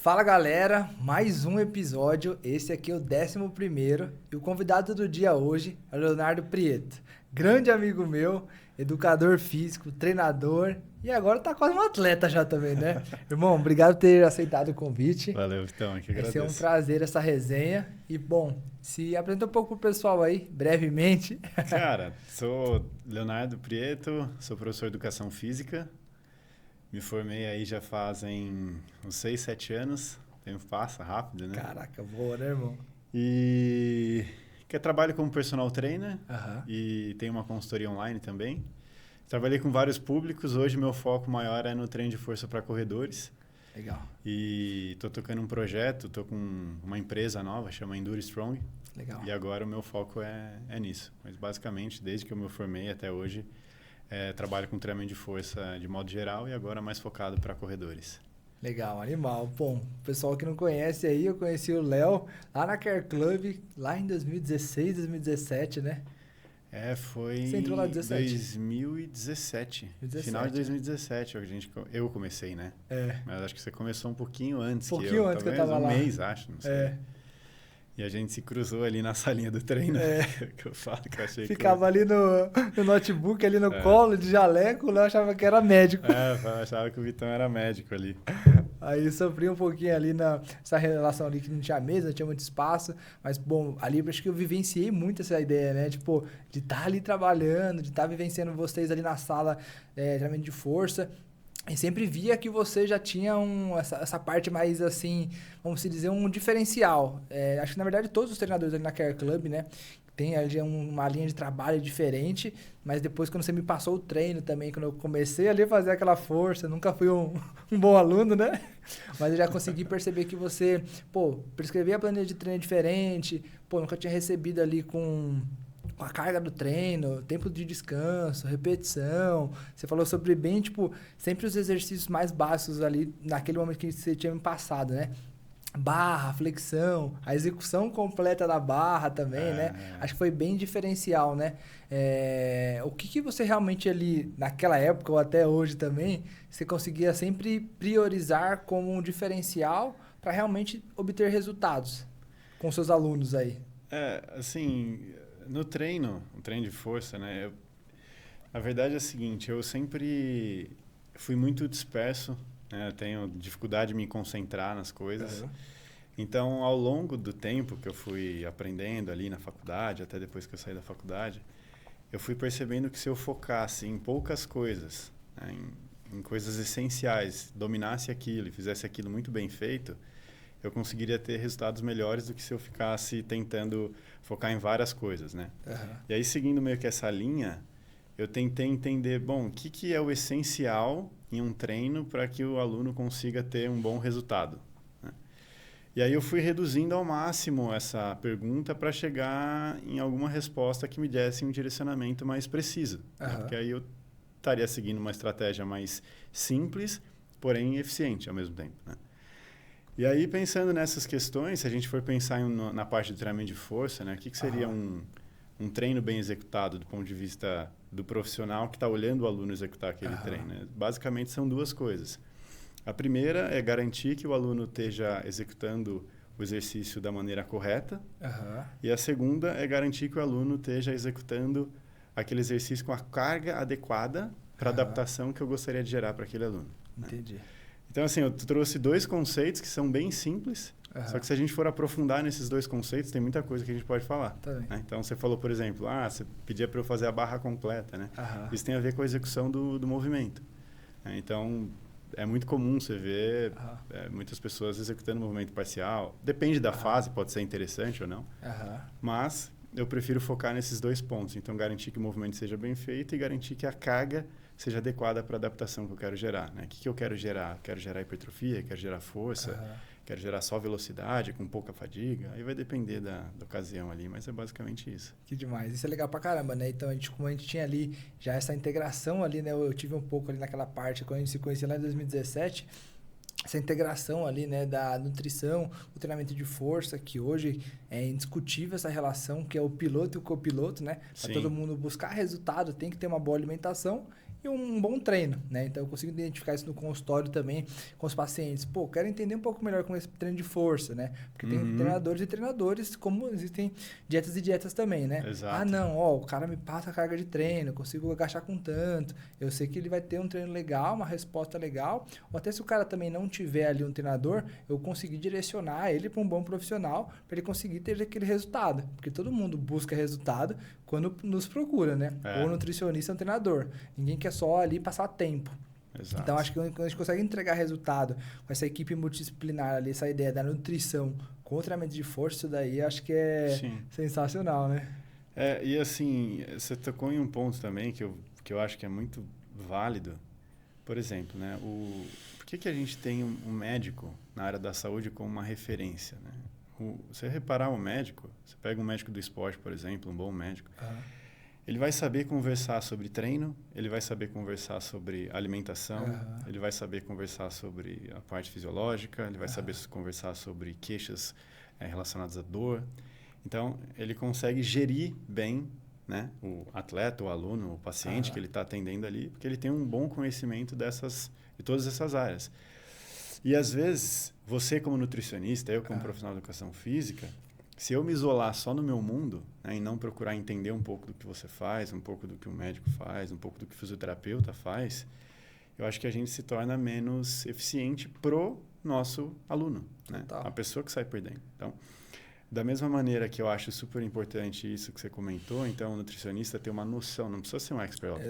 Fala galera, mais um episódio, esse aqui é o 11º e o convidado do dia hoje é o Leonardo Prieto, grande amigo meu, educador físico, treinador e agora tá quase um atleta já também, né? Irmão, obrigado por ter aceitado o convite. Valeu, então, que Vai ser agradeço. um prazer essa resenha e bom, se apresenta um pouco pro pessoal aí, brevemente. Cara, sou Leonardo Prieto, sou professor de Educação Física. Me formei aí já fazem uns 6, 7 anos. O tempo passa rápido, né? Caraca, boa, né, irmão? E que trabalho como personal trainer Aham. e tenho uma consultoria online também. Trabalhei com vários públicos. Hoje meu foco maior é no treino de força para corredores. Legal, E estou tocando um projeto, estou com uma empresa nova, chama Enduro Strong. legal. E agora o meu foco é nisso. Mas basicamente, desde que eu me formei até hoje, trabalho com treinamento de força de modo geral e agora mais focado para corredores. Legal, animal. Bom, o pessoal que não conhece aí, eu conheci o Léo lá na Care Club, lá em 2016, 2017, né? Foi Você entrou lá em em 2017. 17, Final de né? 2017 eu comecei, né? É, Mas acho que você começou um pouquinho antes um pouquinho antes que eu talvez tava um lá. mês, acho, não sei. É, E a gente se cruzou ali na salinha do treino, É. que eu falo que eu achei ficava ali no notebook, ali no É. colo, de jaleco, o Léo achava que era médico. eu achava que o Vitão era médico ali. Aí sofri um pouquinho ali nessa relação ali que não tinha mesa, não tinha muito espaço. Mas, bom, ali eu acho que eu vivenciei muito essa ideia, né? Tipo, de estar ali trabalhando, de estar vivenciando vocês ali na sala, treinamento de força. E sempre via que você já tinha essa parte mais, assim, vamos se dizer, um diferencial. Acho que, na verdade, todos os treinadores ali na Care Club, né? Tem ali uma linha de trabalho diferente, mas depois quando você me passou o treino também, quando eu comecei ali a fazer aquela força, nunca fui um bom aluno, né? Mas eu já consegui perceber que você, prescrevia a planilha de treino diferente, nunca tinha recebido ali com a carga do treino, tempo de descanso, repetição. Você falou sobre bem, sempre os exercícios mais básicos ali, naquele momento que você tinha me passado, né? Barra, flexão, a execução completa da barra também, né? Acho que foi bem diferencial, né? O que você realmente ali, naquela época ou até hoje também, você conseguia sempre priorizar como um diferencial para realmente obter resultados com seus alunos aí? Assim, no treino, o treino de força, né? A verdade é a seguinte, eu sempre fui muito disperso, né? Eu tenho dificuldade de me concentrar nas coisas. Uhum. Então, ao longo do tempo que eu fui aprendendo ali na faculdade, até depois que eu saí da faculdade, eu fui percebendo que se eu focasse em poucas coisas, né? em coisas essenciais, dominasse aquilo e fizesse aquilo muito bem feito, eu conseguiria ter resultados melhores do que se eu ficasse tentando focar em várias coisas, né? Uhum. E aí, seguindo meio que essa linha, eu tentei entender, bom, o que é o essencial em um treino para que o aluno consiga ter um bom resultado, né? E aí eu fui reduzindo ao máximo essa pergunta para chegar em alguma resposta que me desse um direcionamento mais preciso, né? Uhum. Porque aí eu estaria seguindo uma estratégia mais simples, porém eficiente ao mesmo tempo, né? E aí, pensando nessas questões, se a gente for pensar na parte do treinamento de força, né? O que seria um treino bem executado do ponto de vista do profissional que está olhando o aluno executar aquele treino, né? Basicamente, são duas coisas. A primeira é garantir que o aluno esteja executando o exercício da maneira correta. Uhum. E a segunda é garantir que o aluno esteja executando aquele exercício com a carga adequada para a adaptação que eu gostaria de gerar para aquele aluno, né? Entendi. Então, assim, eu trouxe dois conceitos que são bem simples, só que se a gente for aprofundar nesses dois conceitos, tem muita coisa que a gente pode falar, Tá bem. né? Então, você falou, por exemplo, você pedia para eu fazer a barra completa, né? Uhum. Isso tem a ver com a execução do movimento, né? Então, é muito comum você ver muitas pessoas executando movimento parcial. Depende da fase, pode ser interessante ou não, Uhum. mas eu prefiro focar nesses dois pontos. Então, garantir que o movimento seja bem feito e garantir que a carga seja adequada para a adaptação que eu quero gerar, né? O que eu quero gerar? Quero gerar hipertrofia, quero gerar força, quero gerar só velocidade, com pouca fadiga. Aí vai depender da ocasião ali, mas é basicamente isso. Que demais. Isso é legal pra caramba, né? Então, como a gente tinha ali já essa integração ali, né? Eu tive um pouco ali naquela parte, quando a gente se conhecia lá em 2017, essa integração ali, né, da nutrição, o treinamento de força, que hoje é indiscutível essa relação, que é o piloto e o copiloto, né? Para todo mundo buscar resultado, tem que ter uma boa alimentação e um bom treino, né? Então, eu consigo identificar isso no consultório também com os pacientes. Pô, quero entender um pouco melhor como esse treino de força, né? Porque tem treinadores e treinadores, como existem dietas e dietas também, né? Exato. Ah, não, ó, o cara me passa a carga de treino, eu consigo agachar com tanto, eu sei que ele vai ter um treino legal, uma resposta legal, ou até se o cara também não tiver ali um treinador, eu conseguir direcionar ele para um bom profissional, para ele conseguir ter aquele resultado. Porque todo mundo busca resultado quando nos procura, né? Ou nutricionista ou treinador. Ninguém quer só ali passar tempo. Exato. Então, acho que quando a gente consegue entregar resultado com essa equipe multidisciplinar ali, essa ideia da nutrição com o treinamento de força, isso daí acho que é sensacional, né? E assim, você tocou em um ponto também que eu acho que é muito válido. Por exemplo, né, por que a gente tem um médico na área da saúde como uma referência, né? Você reparar o médico, você pega um médico do esporte, por exemplo, um bom médico, ele vai saber conversar sobre treino, ele vai saber conversar sobre alimentação, ele vai saber conversar sobre a parte fisiológica, ele vai saber conversar sobre queixas relacionadas à dor. Então, ele consegue gerir bem, né, o atleta, o aluno, o paciente que ele está atendendo ali, porque ele tem um bom conhecimento de todas essas áreas. E, às vezes, você como nutricionista, eu como profissional de educação física, se eu me isolar só no meu mundo, né, e não procurar entender um pouco do que você faz, um pouco do que o médico faz, um pouco do que o fisioterapeuta faz, eu acho que a gente se torna menos eficiente pro nosso aluno, né? A pessoa que sai perdendo. Então, da mesma maneira que eu acho super importante isso que você comentou, então o nutricionista ter uma noção, não precisa ser um expert,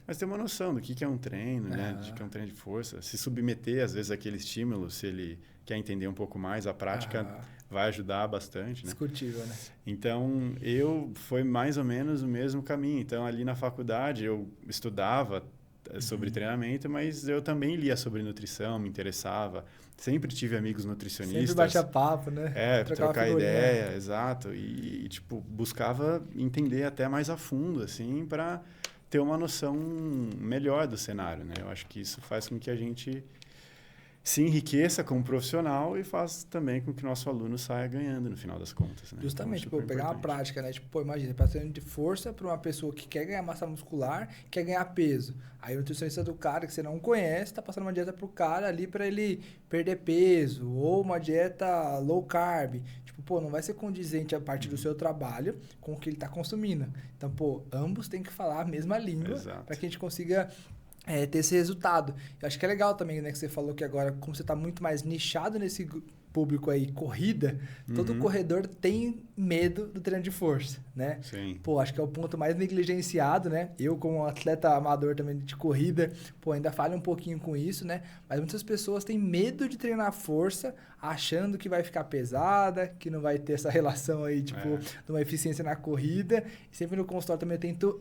mas ter uma noção do que é um treino, né? De que é um treino de força, se submeter às vezes àquele estímulo, se ele quer entender um pouco mais, a prática vai ajudar bastante, né? Discutível, né? Então, foi mais ou menos o mesmo caminho. Então, ali na faculdade, eu estudava sobre treinamento, mas eu também lia sobre nutrição, me interessava. Sempre tive amigos nutricionistas. Sempre batia papo, né? Trocar ideia, exato. E, tipo, buscava entender até mais a fundo, assim, para ter uma noção melhor do cenário, né? Eu acho que isso faz com que a gente se enriqueça como profissional e faz também com que o nosso aluno saia ganhando no final das contas, né? Justamente, então, pegar uma prática, né? Imagina, passando de força para uma pessoa que quer ganhar massa muscular, quer ganhar peso. Aí o nutricionista do cara que você não conhece, tá passando uma dieta pro cara ali para ele perder peso, ou uma dieta low carb. Não vai ser condizente a partir do seu trabalho com o que ele tá consumindo. Então, ambos têm que falar a mesma língua para que a gente consiga ter esse resultado. Eu acho que é legal também, né, que você falou que agora, como você está muito mais nichado nesse público aí, corrida, todo corredor tem medo do treino de força, né? Sim. Acho que é o ponto mais negligenciado, né? Eu, como atleta amador também de corrida, ainda falho um pouquinho com isso, né? Mas muitas pessoas têm medo de treinar força, achando que vai ficar pesada, que não vai ter essa relação aí, de uma eficiência na corrida. E sempre no consultório também eu tento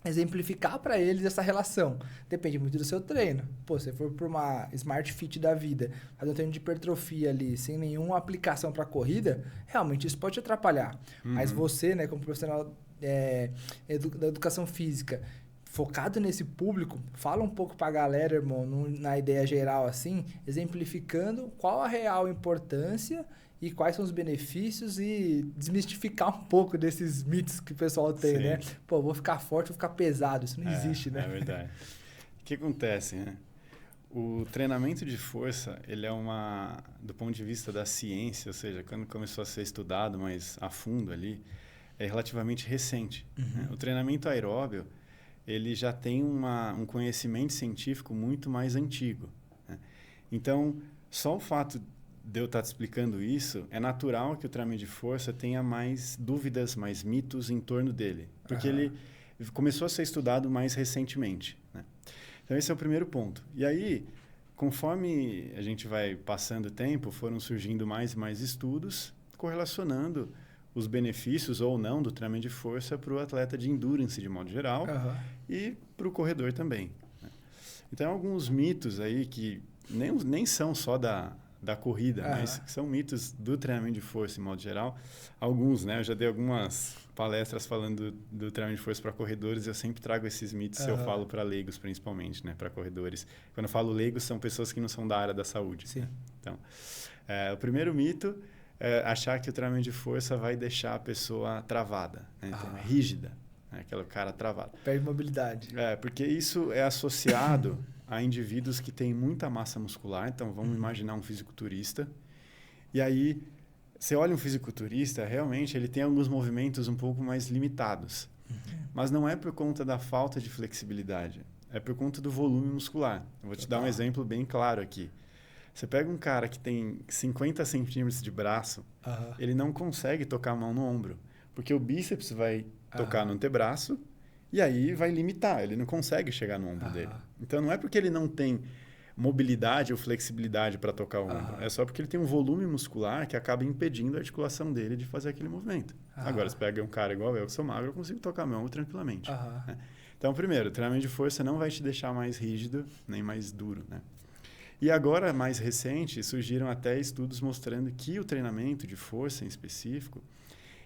exemplificar para eles essa relação. Depende muito do seu treino. Se for por uma Smart Fit da vida, fazer um treino de hipertrofia ali, sem nenhuma aplicação para corrida, realmente isso pode te atrapalhar. Mas você, né, como profissional da educação física, focado nesse público, fala um pouco para a galera, irmão, na ideia geral, assim, exemplificando qual a real importância e quais são os benefícios e desmistificar um pouco desses mitos que o pessoal tem, né? Vou ficar forte, vou ficar pesado. Isso não existe, né? É verdade. O que acontece, né? O treinamento de força, ele é do ponto de vista da ciência, ou seja, quando começou a ser estudado mais a fundo ali, é relativamente recente. Né? O treinamento aeróbio, ele já tem um conhecimento científico muito mais antigo. Né? Então, só o fato de eu estar te explicando isso, é natural que o treinamento de força tenha mais dúvidas, mais mitos em torno dele. Porque ele começou a ser estudado mais recentemente. Né? Então, esse é o primeiro ponto. E aí, conforme a gente vai passando o tempo, foram surgindo mais e mais estudos correlacionando os benefícios ou não do treinamento de força para o atleta de endurance, de modo geral, e para o corredor também. Né? Então, alguns mitos aí que nem são só da corrida, mas são mitos do treinamento de força, em modo geral. Alguns, né? Eu já dei algumas palestras falando do treinamento de força para corredores, eu sempre trago esses mitos, eu falo para leigos, principalmente, né? Para corredores. Quando eu falo leigos, são pessoas que não são da área da saúde. Sim. Né? Então, o primeiro mito é achar que o treinamento de força vai deixar a pessoa travada, né? Então, rígida. né? Aquele cara travado. Perde mobilidade. Porque isso é associado a indivíduos que têm muita massa muscular. Então, vamos imaginar um fisiculturista. E aí, você olha um fisiculturista, realmente ele tem alguns movimentos um pouco mais limitados. Mas não é por conta da falta de flexibilidade. É por conta do volume muscular. Eu vou te dar um exemplo bem claro aqui. Você pega um cara que tem 50 centímetros de braço, ele não consegue tocar a mão no ombro. Porque o bíceps vai tocar no antebraço e aí vai limitar. Ele não consegue chegar no ombro dele. Então, não é porque ele não tem mobilidade ou flexibilidade para tocar o ombro. É só porque ele tem um volume muscular que acaba impedindo a articulação dele de fazer aquele movimento. Agora, se pega um cara igual eu, que sou magro, eu consigo tocar meu ombro tranquilamente. Né? Então, primeiro, o treinamento de força não vai te deixar mais rígido, nem mais duro, né? E agora, mais recente, surgiram até estudos mostrando que o treinamento de força em específico,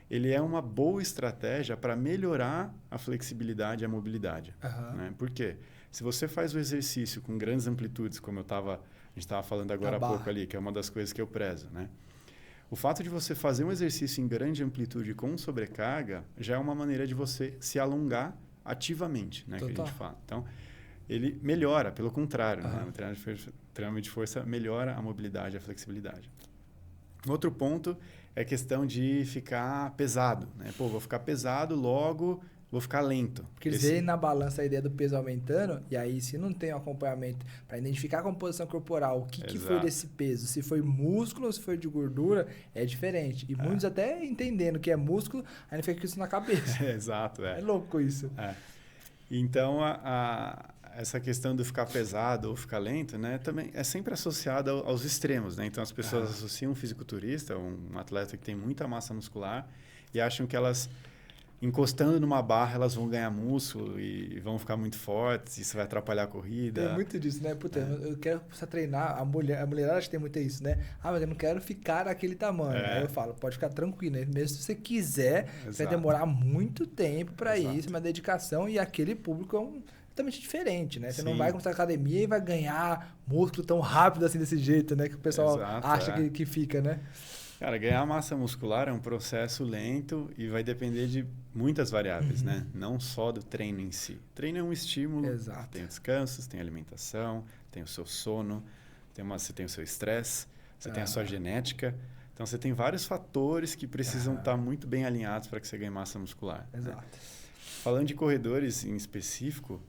ele é uma boa estratégia para melhorar a flexibilidade e a mobilidade. Né? Por quê? Se você faz o exercício com grandes amplitudes, como a gente estava falando agora há pouco ali, que é uma das coisas que eu prezo, né? O fato de você fazer um exercício em grande amplitude com sobrecarga já é uma maneira de você se alongar ativamente, né? Que a gente fala. Então, ele melhora, pelo contrário, né? O treinamento de força melhora a mobilidade e a flexibilidade. Outro ponto é a questão de ficar pesado, né? Pô, vou ficar pesado, logo vou ficar lento. Porque eles veem na balança a ideia do peso aumentando, e aí se não tem um acompanhamento para identificar a composição corporal, o que foi desse peso, se foi músculo ou se foi de gordura, é diferente. E muitos até entendendo que é músculo, ainda fica com isso na cabeça. Exato. É louco isso. Então, essa questão de ficar pesado ou ficar lento, né, também é sempre associada aos extremos, né? Então, as pessoas associam um fisiculturista, um atleta que tem muita massa muscular, e acham que elas, encostando numa barra, elas vão ganhar músculo e vão ficar muito fortes, isso vai atrapalhar a corrida. Tem muito disso, né? Puta, eu quero começar a treinar, a mulherada acho que tem muito isso, né? Mas eu não quero ficar daquele tamanho. Aí eu falo, pode ficar tranquilo, né? Mesmo se você quiser, vai demorar muito tempo para isso, uma dedicação, e aquele público é totalmente diferente, né? Você não vai começar a academia e vai ganhar músculo tão rápido assim, desse jeito, né? Que o pessoal acha que fica, né? Cara, ganhar massa muscular é um processo lento e vai depender de muitas variáveis, né? Não só do treino em si. O treino é um estímulo, tem descansos, tem alimentação, tem o seu sono, você tem o seu estresse, você tem a sua genética. Então, você tem vários fatores que precisam estar muito bem alinhados para que você ganhe massa muscular. Exato. Né? Falando de corredores em específico,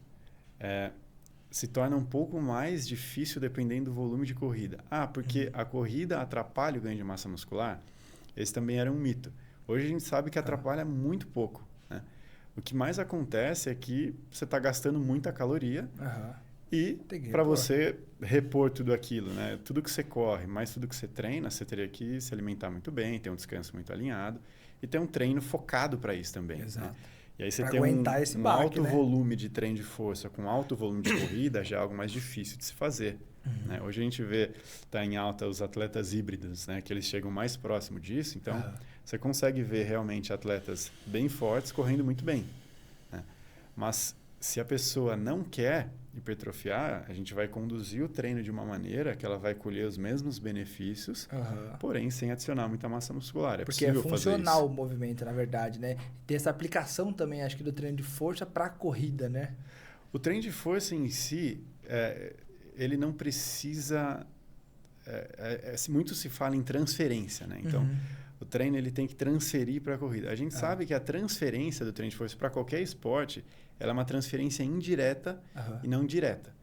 se torna um pouco mais difícil dependendo do volume de corrida. Porque a corrida atrapalha o ganho de massa muscular? Esse também era um mito. Hoje a gente sabe que atrapalha muito pouco. Né? O que mais acontece é que você está gastando muita caloria e para você repor tudo aquilo, né? Tudo que você corre, mais tudo que você treina, você teria que se alimentar muito bem, ter um descanso muito alinhado e ter um treino focado para isso também. Exato. Né? E aí você pra tem um alto né? volume de treino de força com alto volume de corrida já é algo mais difícil de se fazer. Né? Hoje a gente vê, está em alta os atletas híbridos, né? Que eles chegam mais próximo disso. Então, você consegue ver realmente atletas bem fortes correndo muito bem. Né? Mas se a pessoa não quer hipertrofiar, a gente vai conduzir o treino de uma maneira que ela vai colher os mesmos benefícios, porém sem adicionar muita massa muscular. Porque é funcional o movimento, na verdade, né? Tem essa aplicação também, acho que do treino de força para a corrida, né? O treino de força em si, ele não precisa... muito se fala em transferência, né? Então, o treino ele tem que transferir para a corrida. A gente sabe que a transferência do treino de força para qualquer esporte, ela é uma transferência indireta e não direta.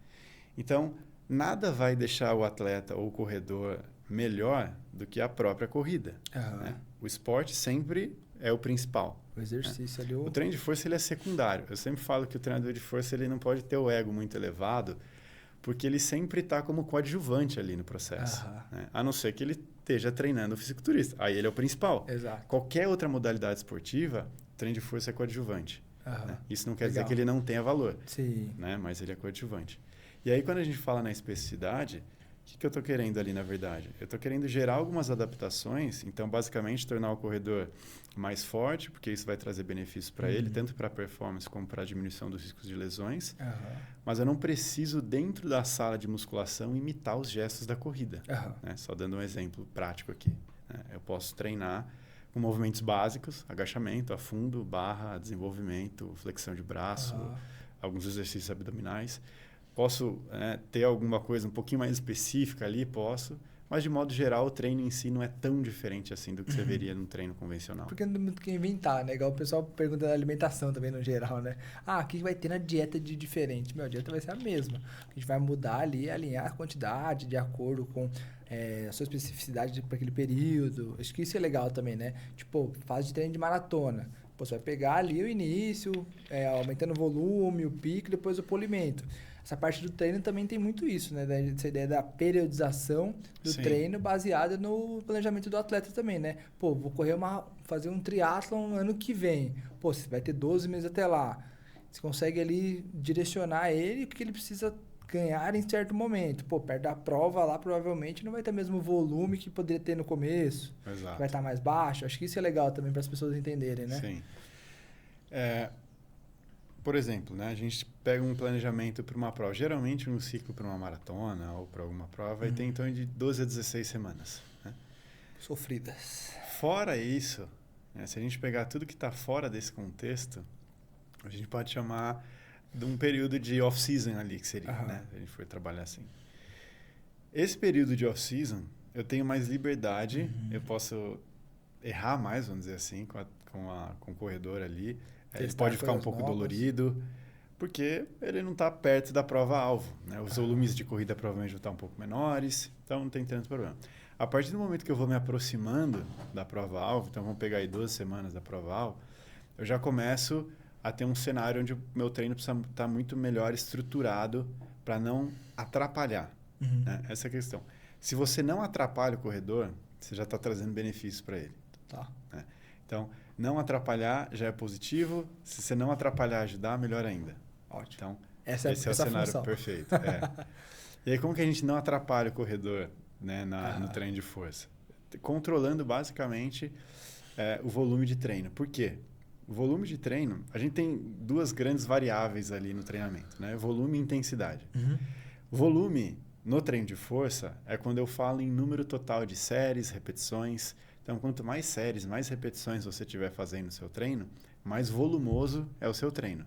Então, nada vai deixar o atleta ou o corredor melhor do que a própria corrida. Né? O esporte sempre é o principal. O exercício ali. O treino de força ele é secundário. Eu sempre falo que o treinador de força ele não pode ter o ego muito elevado, porque ele sempre está como coadjuvante ali no processo. Né? A não ser que ele esteja treinando o fisiculturista. Aí ele é o principal. Exato. Qualquer outra modalidade esportiva, o treino de força é coadjuvante. Né? Isso não quer dizer que ele não tenha valor. Sim. Né? Mas ele é coadjuvante. E aí, quando a gente fala na especificidade, o que eu estou querendo ali, na verdade? Eu estou querendo gerar algumas adaptações, então, basicamente, tornar o corredor mais forte, porque isso vai trazer benefícios para ele, tanto para a performance como para a diminuição dos riscos de lesões. Mas eu não preciso, dentro da sala de musculação, imitar os gestos da corrida. Né? Só dando um exemplo prático aqui. Né? Eu posso treinar com movimentos básicos, agachamento, afundo, barra, desenvolvimento, flexão de braço, alguns exercícios abdominais. Posso ter alguma coisa um pouquinho mais específica ali? Posso. Mas, de modo geral, o treino em si não é tão diferente assim do que você veria num treino convencional. Porque não tem muito o que inventar, né? Igual o pessoal pergunta da alimentação também, no geral, né? O que vai ter na dieta de diferente? A dieta vai ser a mesma. A gente vai mudar ali, alinhar a quantidade de acordo com a sua especificidade para aquele período. Acho que isso é legal também, né? Tipo, fase de treino de maratona. Pô, você vai pegar ali o início, aumentando o volume, o pico, depois o polimento. Essa parte do treino também tem muito isso, né? Essa ideia da periodização do treino baseada no planejamento do atleta também, né? Pô, vou fazer um triatlon ano que vem. Pô, você vai ter 12 meses até lá. Você consegue ali direcionar ele o que ele precisa ganhar em certo momento. Pô, perto da prova lá, provavelmente não vai ter o mesmo volume que poderia ter no começo. Exato. Vai estar mais baixo. Acho que isso é legal também para as pessoas entenderem, né? Sim. Por exemplo, né, a gente pega um planejamento para uma prova. Geralmente, um ciclo para uma maratona ou para alguma prova vai ter em torno de 12 a 16 semanas. Né? Sofridas. Fora isso, né, se a gente pegar tudo que está fora desse contexto, a gente pode chamar de um período de off-season ali, que seria, né? Se a gente for trabalhar assim. Esse período de off-season, eu tenho mais liberdade, eu posso errar mais, vamos dizer assim, com o corredor ali. Ele pode ficar um pouco dolorido, porque ele não está perto da prova-alvo. Né? Os volumes de corrida provavelmente vão estar um pouco menores, então não tem tanto problema. A partir do momento que eu vou me aproximando da prova-alvo, então vamos pegar aí 12 semanas da prova-alvo, eu já começo a ter um cenário onde o meu treino precisa estar muito melhor estruturado para não atrapalhar. Né? Essa é a questão. Se você não atrapalha o corredor, você já está trazendo benefícios para ele. Tá. Né? Então, não atrapalhar já é positivo. Se você não atrapalhar, ajudar, melhor ainda. Ótimo. Então, esse é o cenário função. perfeito. E aí, como que a gente não atrapalha o corredor, né, no treino de força? Controlando, basicamente, o volume de treino. Por quê? O volume de treino, a gente tem duas grandes variáveis ali no treinamento, né? Volume e intensidade. Volume, no treino de força, é quando eu falo em número total de séries, repetições. Então, quanto mais séries, mais repetições você estiver fazendo no seu treino, mais volumoso é o seu treino.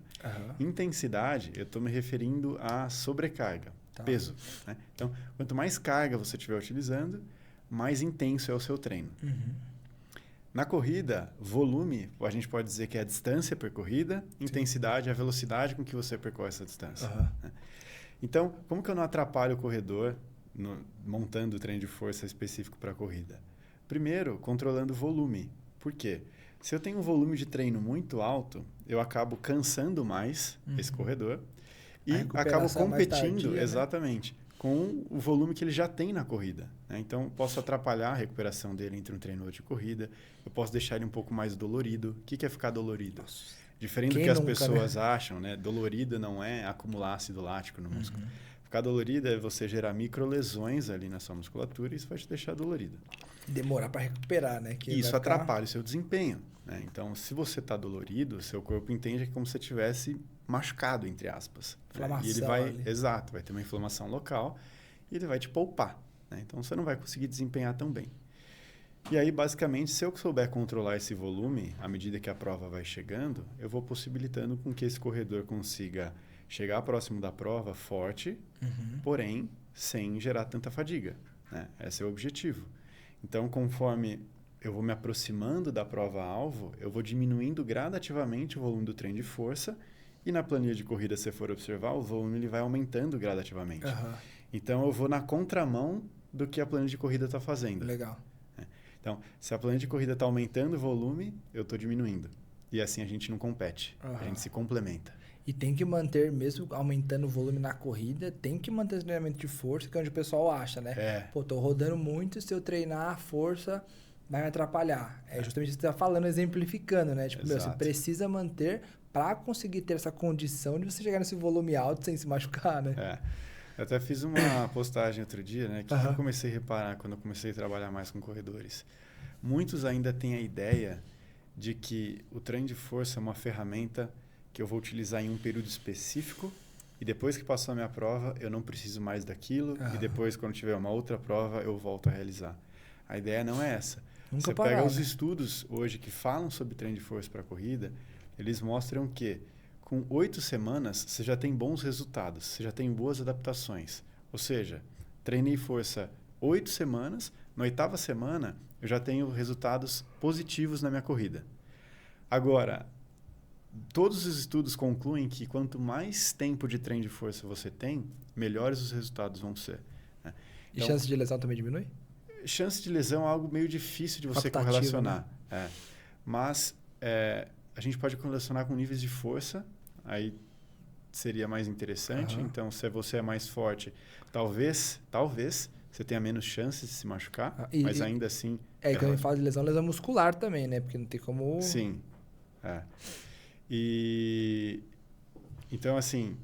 Intensidade, eu estou me referindo à sobrecarga, peso. Né? Então, quanto mais carga você estiver utilizando, mais intenso é o seu treino. Na corrida, volume, a gente pode dizer que é a distância percorrida, intensidade é a velocidade com que você percorre essa distância. Né? Então, como que eu não atrapalho o corredor montando o treino de força específico para a corrida? Primeiro, controlando o volume. Por quê? Se eu tenho um volume de treino muito alto, eu acabo cansando mais esse corredor e acabo competindo, tardia, exatamente, com o volume que ele já tem na corrida. Né? Então, posso atrapalhar a recuperação dele entre um treino e outro de corrida, eu posso deixar ele um pouco mais dolorido. O que é ficar dolorido? Diferente do que as pessoas acham, né? Dolorido não é acumular ácido lático no músculo. Ficar dolorido é você gerar microlesões ali na sua musculatura e isso vai te deixar dolorido. Demorar para recuperar, né? Que isso atrapalha o seu desempenho. Né? Então, se você está dolorido, seu corpo entende que é como se você tivesse machucado, entre aspas. Inflamação. Né? E ele vai, exato, vai ter uma inflamação local e ele vai te poupar. Né? Então, você não vai conseguir desempenhar tão bem. E aí, basicamente, se eu souber controlar esse volume, à medida que a prova vai chegando, eu vou possibilitando com que esse corredor consiga chegar próximo da prova forte, porém, sem gerar tanta fadiga. Né? Esse é o objetivo. Então, conforme eu vou me aproximando da prova-alvo, eu vou diminuindo gradativamente o volume do treino de força e na planilha de corrida, se você for observar, o volume ele vai aumentando gradativamente. Então, eu vou na contramão do que a planilha de corrida está fazendo. Legal. Então, se a planilha de corrida está aumentando o volume, eu estou diminuindo. E assim a gente não compete, a gente se complementa. E tem que manter, mesmo aumentando o volume na corrida, tem que manter esse treinamento de força, que é onde o pessoal acha, né? Pô, tô rodando muito, se eu treinar a força, vai me atrapalhar. É justamente isso que você está falando, exemplificando, né? Tipo, você precisa manter para conseguir ter essa condição de você chegar nesse volume alto sem se machucar, né? Eu até fiz uma postagem outro dia, né? Que eu comecei a reparar quando eu comecei a trabalhar mais com corredores. Muitos ainda têm a ideia de que o treino de força é uma ferramenta que eu vou utilizar em um período específico e depois que passou a minha prova, eu não preciso mais daquilo e depois, quando tiver uma outra prova, eu volto a realizar. A ideia não é essa. Nunca Você parar, pega os né? estudos hoje que falam sobre treino de força para corrida, eles mostram que com 8 semanas você já tem bons resultados, você já tem boas adaptações. Ou seja, treinei força 8 semanas, na 8ª semana eu já tenho resultados positivos na minha corrida. Agora, todos os estudos concluem que quanto mais tempo de treino de força você tem, melhores os resultados vão ser, né? E Então, chance de lesão também diminui? chance de lesão é algo meio difícil de você Facultativo, correlacionar. Né? Mas a gente pode correlacionar com níveis de força, aí seria mais interessante. Aham. Então, se você é mais forte, talvez você tenha menos chances de se machucar, Ah, mas ainda assim... É, quando a gente fala de lesão muscular também, né? Porque não tem como... Sim. E então, assim,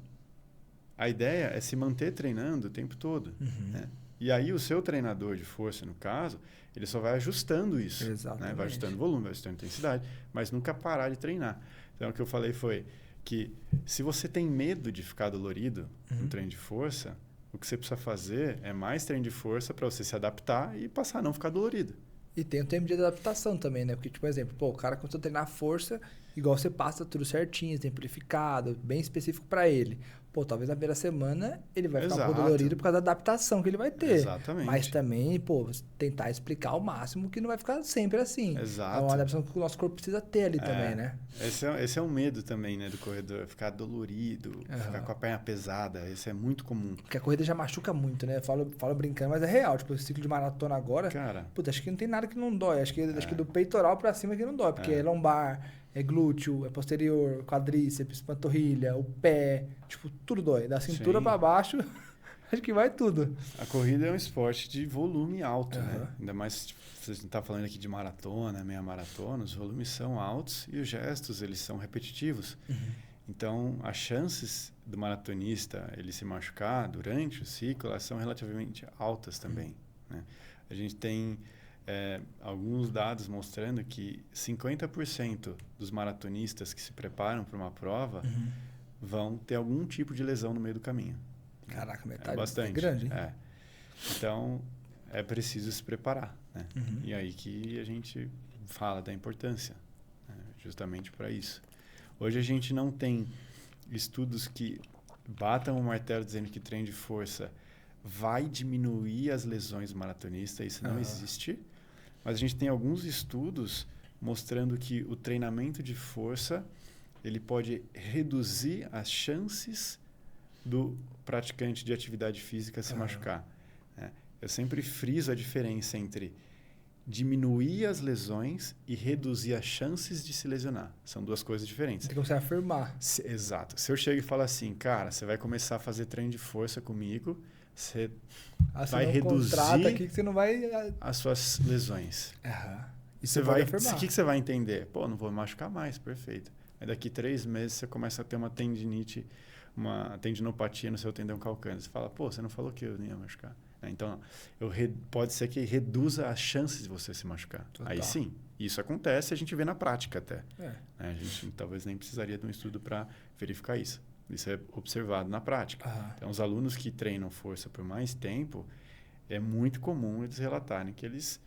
a ideia é se manter treinando o tempo todo. Uhum. Né? E aí o seu treinador de força, no caso, ele só vai ajustando isso. Né? Exatamente. Vai ajustando volume, vai ajustando intensidade, mas nunca parar de treinar. Então, o que eu falei foi que se você tem medo de ficar dolorido no treino de força, o que você precisa fazer é mais treino de força para você se adaptar e passar a não ficar dolorido. E tem um tempo de adaptação também, né? Porque, tipo, por exemplo, o cara começou a treinar força, igual você passa tudo certinho, exemplificado, bem específico para ele. Talvez na primeira semana ele vai ficar um pouco dolorido por causa da adaptação que ele vai ter. Exatamente. Mas também, tentar explicar ao máximo que não vai ficar sempre assim. Exato. É uma adaptação que o nosso corpo precisa ter ali também, né? Esse é um medo também, né, do corredor, ficar dolorido, ficar com a perna pesada, isso é muito comum. Porque a corrida já machuca muito, né? Falo brincando, mas é real. Tipo, o ciclo de maratona agora, Cara, acho que não tem nada que não dói. Acho que do peitoral pra cima que não dói, porque é lombar, é glúteo, é posterior, quadríceps, panturrilha, o pé, tipo, tudo dói. Da cintura pra baixo, acho que vai tudo. A corrida é um esporte de volume alto, né? Ainda mais, tipo, você está falando aqui de maratona, meia maratona, os volumes são altos e os gestos, eles são repetitivos. Então, as chances do maratonista ele se machucar durante o ciclo, elas são relativamente altas também, né? A gente tem alguns dados mostrando que 50% dos maratonistas que se preparam para uma prova vão ter algum tipo de lesão no meio do caminho. Caraca, metade é bastante. grande, hein? Então, é preciso se preparar, né? E aí que a gente fala da importância, né? Justamente para isso. Hoje a gente não tem estudos que batam o martelo dizendo que treino de força vai diminuir as lesões do maratonista, isso não existe. Mas a gente tem alguns estudos mostrando que o treinamento de força ele pode reduzir as chances do praticante de atividade física se machucar. Né? Eu sempre friso a diferença entre diminuir as lesões e reduzir as chances de se lesionar. São duas coisas diferentes. Tem que você afirmar. Exato. Se eu chego e falo assim, cara, você vai começar a fazer treino de força comigo, você vai reduzir aqui que você não vai... as suas lesões. E você vai, o que você vai entender? Não vou me machucar mais, perfeito. Aí daqui 3 meses você começa a ter uma tendinite, uma tendinopatia no seu tendão calcâneo. Você fala, você não falou que eu não ia machucar. Então, pode ser que reduza as chances de você se machucar. Total. Aí sim, isso acontece, a gente vê na prática até. A gente talvez nem precisaria de um estudo para verificar isso. Isso é observado na prática. Então, os alunos que treinam força por mais tempo, é muito comum eles relatarem que eles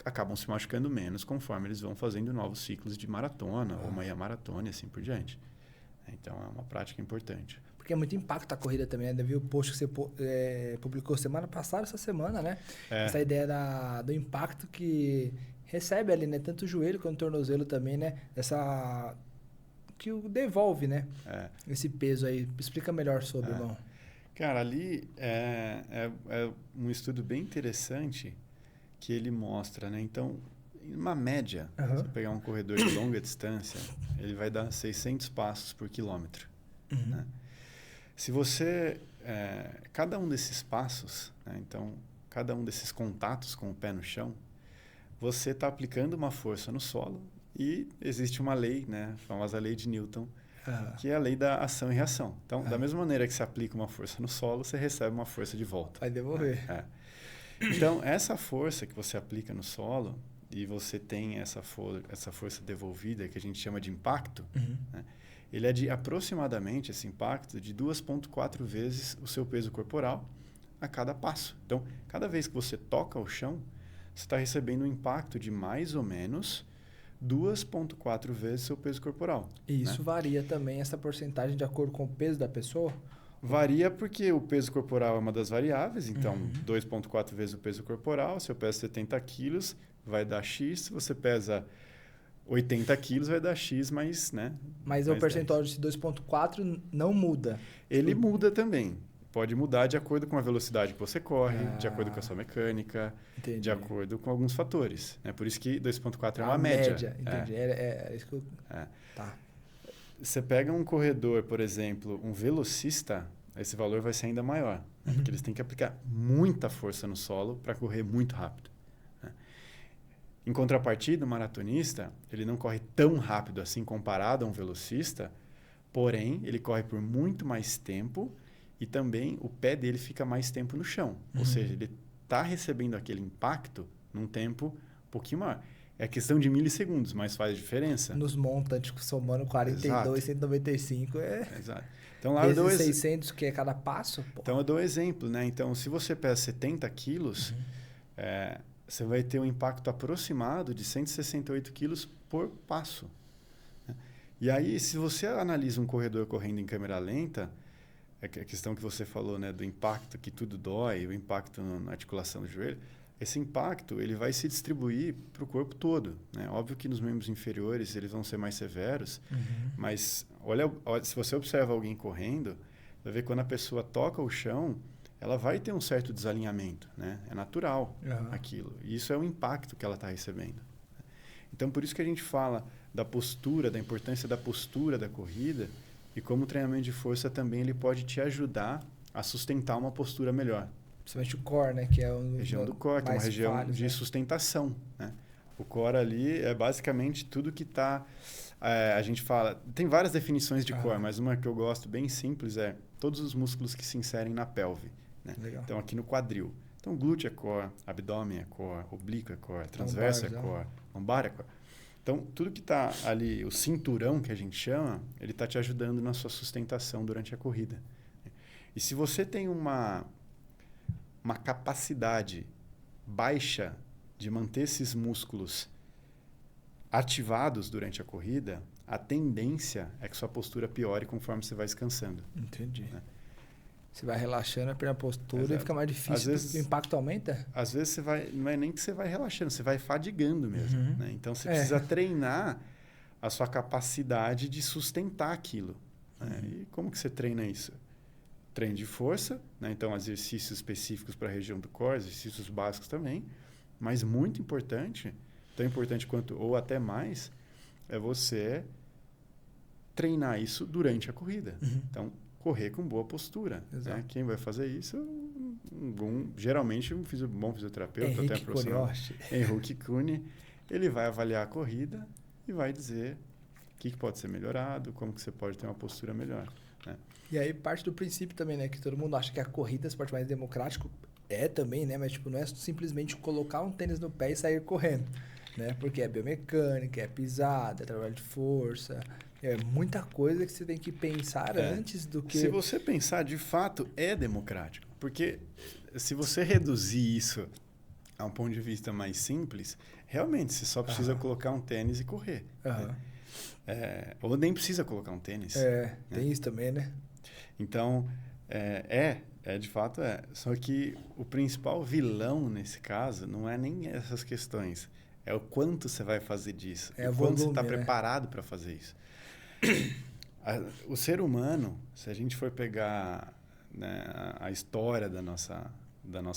acabam se machucando menos conforme eles vão fazendo novos ciclos de maratona ou meia maratona e assim por diante. Então, é uma prática importante. Porque é muito impacto a corrida também, né? Viu o post que você publicou semana passada, essa semana, né? Essa ideia do impacto que recebe ali, né? Tanto o joelho quanto o tornozelo também, né? Que o devolve, né? Esse peso aí. Explica melhor sobre, irmão. Cara, ali é um estudo bem interessante que ele mostra, né? Então, em uma média, se você pegar um corredor de longa distância, ele vai dar 600 passos por quilômetro. Né? Se você... cada um desses passos, né? Então, cada um desses contatos com o pé no chão, você está aplicando uma força no solo e existe uma lei, né? A famosa lei de Newton, que é a lei da ação e reação. Então, da mesma maneira que você aplica uma força no solo, você recebe uma força de volta. Vai devolver. Então, essa força que você aplica no solo e você tem essa força devolvida, que a gente chama de impacto, né? Ele é de aproximadamente, esse impacto, de 2,4 vezes o seu peso corporal a cada passo. Então, cada vez que você toca o chão, você está recebendo um impacto de mais ou menos 2,4 vezes seu peso corporal. E isso varia também, essa porcentagem, de acordo com o peso da pessoa? Varia porque o peso corporal é uma das variáveis, então 2,4 vezes o peso corporal. Se eu peso 70 quilos, vai dar X. Se você pesa 80 quilos, vai dar X, mas, né? Mas o percentual de 2,4 não muda. Ele muda também. Pode mudar de acordo com a velocidade que você corre, de acordo com a sua mecânica, Entendi. de acordo com alguns fatores. É por isso que 2,4 é uma média. Entendi. É isso que eu... Tá. Você pega um corredor, por exemplo, um velocista, esse valor vai ser ainda maior. Porque eles têm que aplicar muita força no solo para correr muito rápido. Né? Em contrapartida, o maratonista, ele não corre tão rápido assim comparado a um velocista, porém, ele corre por muito mais tempo e também o pé dele fica mais tempo no chão. Ou seja, ele está recebendo aquele impacto num tempo um pouquinho maior. É questão de milissegundos, mas faz diferença. Nos montantes, somando 42, 195, Exato. Então, lá eu dou 600, que é cada passo? Pô. Então, eu dou um exemplo, né? Então, se você pesa 70 quilos, você vai ter um impacto aproximado de 168 quilos por passo. Né? E aí, se você analisa um corredor correndo em câmera lenta, é a questão que você falou, né? Do impacto que tudo dói, o impacto na articulação do joelho, esse impacto ele vai se distribuir para o corpo todo. Né? Óbvio que nos membros inferiores eles vão ser mais severos, mas olha, se você observa alguém correndo, vai ver que quando a pessoa toca o chão, ela vai ter um certo desalinhamento. Né? É natural aquilo. E isso é o impacto que ela está recebendo. Então, por isso que a gente fala da postura, da importância da postura da corrida, e como o treinamento de força também ele pode te ajudar a sustentar uma postura melhor. Principalmente o core, né? Que é a região do core, que é uma região de sustentação. Né? O core ali é basicamente tudo que está... a gente fala... Tem várias definições de core, mas uma que eu gosto bem simples é todos os músculos que se inserem na pelve. Né? Então, aqui no quadril. Então, glúteo é core, abdômen é core, oblíquo é core, transverso é core, lombar é core. Então, tudo que está ali, o cinturão que a gente chama, ele está te ajudando na sua sustentação durante a corrida. E se você tem uma capacidade baixa de manter esses músculos ativados durante a corrida, a tendência é que sua postura piore conforme você vai descansando. Entendi. Né? Você vai relaxando, a postura e fica mais difícil, às vezes, o impacto aumenta? Às vezes não é nem que você vai relaxando, você vai fadigando mesmo. Né? Então, você precisa treinar a sua capacidade de sustentar aquilo. Né? E como que você treina isso? Treino de força, né? Então exercícios específicos para a região do core, exercícios básicos também, mas muito importante, tão importante quanto ou até mais, é você treinar isso durante a corrida. Então, correr com boa postura. Né? Quem vai fazer isso? Geralmente um bom fisioterapeuta, até profissional. Henrique Kuhn, ele vai avaliar a corrida e vai dizer o que pode ser melhorado, como que você pode ter uma postura melhor. Né? E aí parte do princípio também, né? Que todo mundo acha que a corrida é o esporte mais democrático. É também, né? Mas tipo, não é simplesmente colocar um tênis no pé e sair correndo. Né? Porque é biomecânica, é pisada, é trabalho de força. É muita coisa que você tem que pensar antes do que... Se você pensar, de fato, é democrático. Porque se você reduzir isso a um ponto de vista mais simples, realmente você só precisa colocar um tênis e correr. Né? Ou nem precisa colocar um tênis. Né? Tem isso também, né? Então, de fato é. Só que o principal vilão nesse caso não é nem essas questões. É o quanto você vai fazer disso. É o quanto volume, você está preparado para fazer isso. O ser humano, se a gente for pegar, né, a história da nossa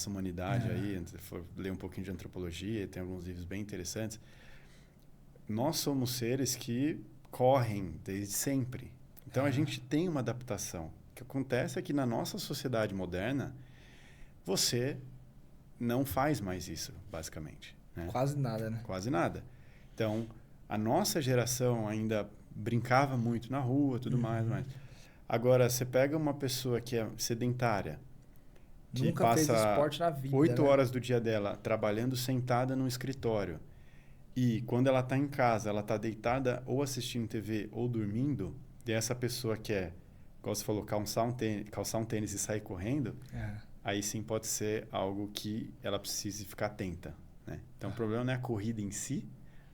humanidade, aí, se for ler um pouquinho de antropologia, tem alguns livros bem interessantes, nós somos seres que correm desde sempre. Então, a gente tem uma adaptação. O que acontece é que na nossa sociedade moderna, você não faz mais isso, basicamente. Né? Quase nada, né? Quase nada. Então, a nossa geração ainda brincava muito na rua, tudo mais. Agora, você pega uma pessoa que é sedentária, que nunca passa fez esporte na vida, 8 horas do dia dela trabalhando sentada num escritório, e quando ela está em casa, ela está deitada ou assistindo TV ou dormindo, e essa pessoa quer, como você falou, calçar um tênis e sair correndo, aí sim pode ser algo que ela precise ficar atenta. né? Então, o problema não é a corrida em si,